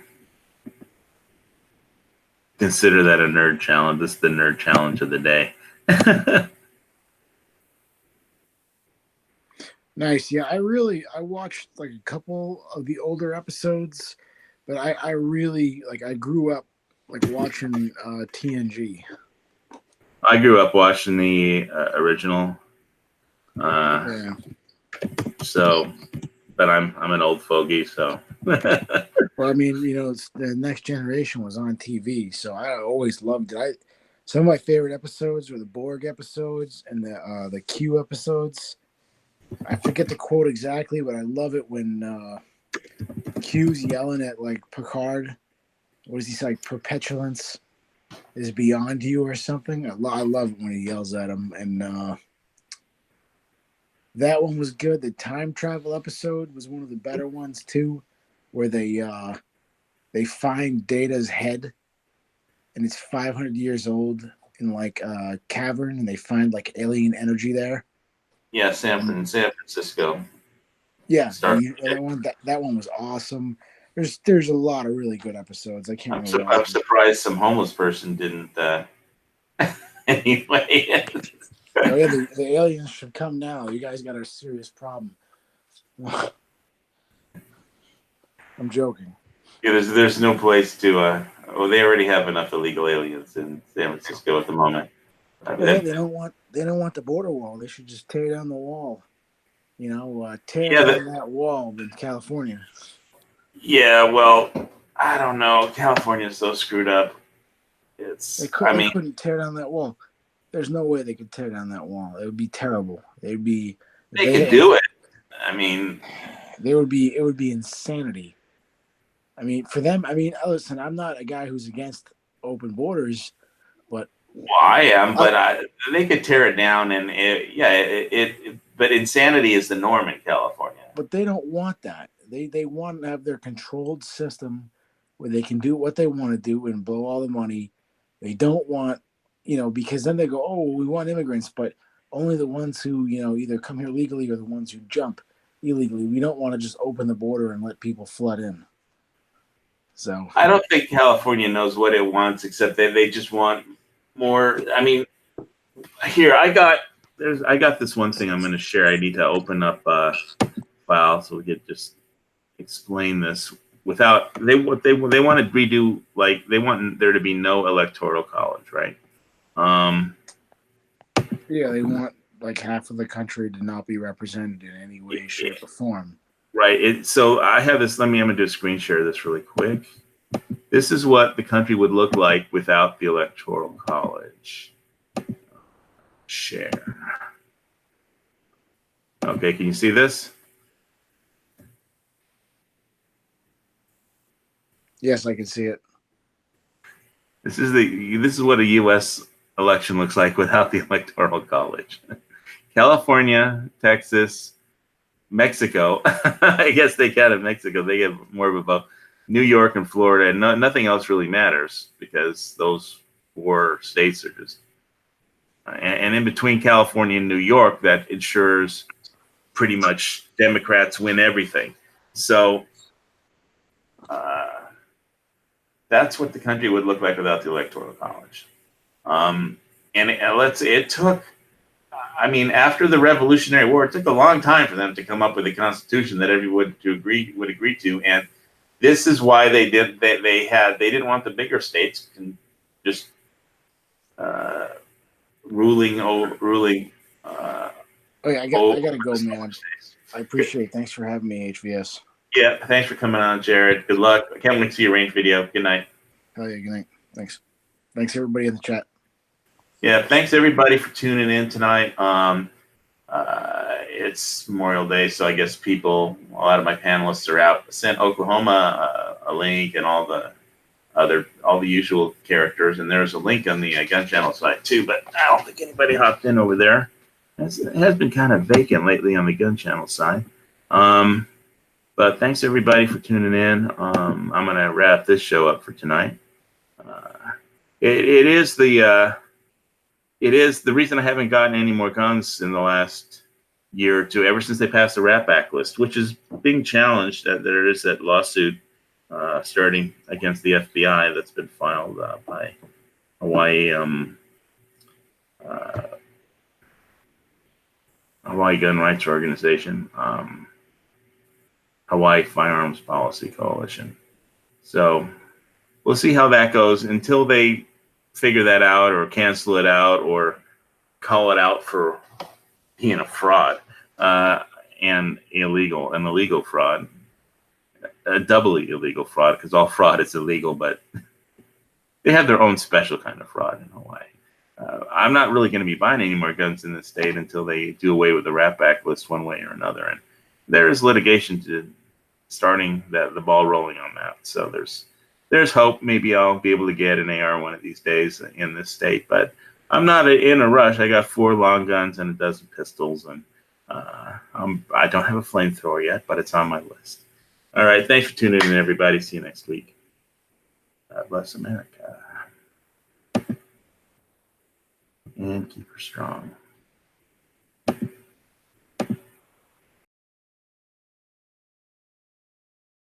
consider that a nerd challenge. This is the nerd challenge of the day. Nice. Yeah, I watched like a couple of the older episodes, but I really, like, I grew up like watching TNG. I grew up watching the original. Yeah. So, but I'm an old fogey, so. Well, I mean, the Next Generation was on TV, so I always loved it. Some of my favorite episodes were the Borg episodes and the Q episodes. I forget the quote exactly, but I love it when Q's yelling at like Picard, what is he say? Like, perpetulance is beyond you or something. I love it when he yells at him. And that one was good. The time travel episode was one of the better ones too, where they find Data's head, and it's 500 years old in like a cavern, and they find like alien energy there. Yeah, San Francisco. Yeah, Star- that one was awesome. There's a lot of really good episodes. I can't remember. I'm surprised some homeless person didn't. Anyway. Oh yeah, the aliens should come now. You guys got a serious problem. I'm joking. Yeah, there's no place to. Well, they already have enough illegal aliens in San Francisco at the moment. Well, they don't want the border wall. They should just tear down the wall. You know, tear down that wall in California. Yeah, well, I don't know. California's so screwed up. They couldn't tear down that wall. There's no way they could tear down that wall. It would be terrible. They could do it. I mean, it would be insanity. I mean, for them, listen, I'm not a guy who's against open borders, but I am. But they could tear it down, and but insanity is the norm in California. But they don't want that. They want to have their controlled system where they can do what they want to do and blow all the money. They don't want, because then they go, oh, we want immigrants, but only the ones who, either come here legally or the ones who jump illegally. We don't want to just open the border and let people flood in. So I don't think California knows what it wants, except they just want more. I mean, here I got this one thing I'm going to share. I need to open up a file so we could just explain this without they want to redo, like they want there to be no electoral college, right? Yeah, they want like half of the country to not be represented in any way, shape, or form. Right. So I have this. I'm going to do a screen share of this really quick. This is what the country would look like without the electoral college. Share. Okay, can you see this? Yes, I can see it. This is what a U.S. election looks like without the electoral college. California, Texas, Mexico. I guess they count in Mexico. They have more of a vote. New York and Florida, and nothing else really matters because those 4 states are just. And in between California and New York, that ensures pretty much Democrats win everything. So that's what the country would look like without the electoral college. It took. I mean, after the Revolutionary War, it took a long time for them to come up with a constitution that everyone would agree to, and this is why they did. They didn't want the bigger states just ruling. I gotta go, man. I appreciate it. Thanks for having me, HVS. Yeah, thanks for coming on, Jared. Good luck. I can't wait to see your range video. Good night. Oh yeah, good night. Thanks everybody in the chat. Yeah, thanks everybody for tuning in tonight. It's Memorial Day, so I guess a lot of my panelists are out. I sent Oklahoma a link and all the usual characters, and there's a link on the Gun Channel site too. But I don't think anybody hopped in over there. It has been kind of vacant lately on the Gun Channel side. But thanks everybody for tuning in. I'm gonna wrap this show up for tonight. It is the reason I haven't gotten any more guns in the last year or two, ever since they passed the Rat Act list, which is being challenged. There is that lawsuit starting against the FBI that's been filed by Hawaii Gun Rights Organization, Hawaii Firearms Policy Coalition. So we'll see how that goes until they figure that out or cancel it out or call it out for being a fraud and an illegal fraud, a doubly illegal fraud, because all fraud is illegal, but they have their own special kind of fraud in Hawaii. I'm not really going to be buying any more guns in the state until they do away with the Rat Act list one way or another. And there is litigation to starting the ball rolling on that. So there's there's hope. Maybe I'll be able to get an AR one of these days in this state, but I'm not in a rush. I got 4 long guns and a dozen pistols, and I don't have a flamethrower yet, but it's on my list. All right. Thanks for tuning in, everybody. See you next week. God bless America. And keep her strong.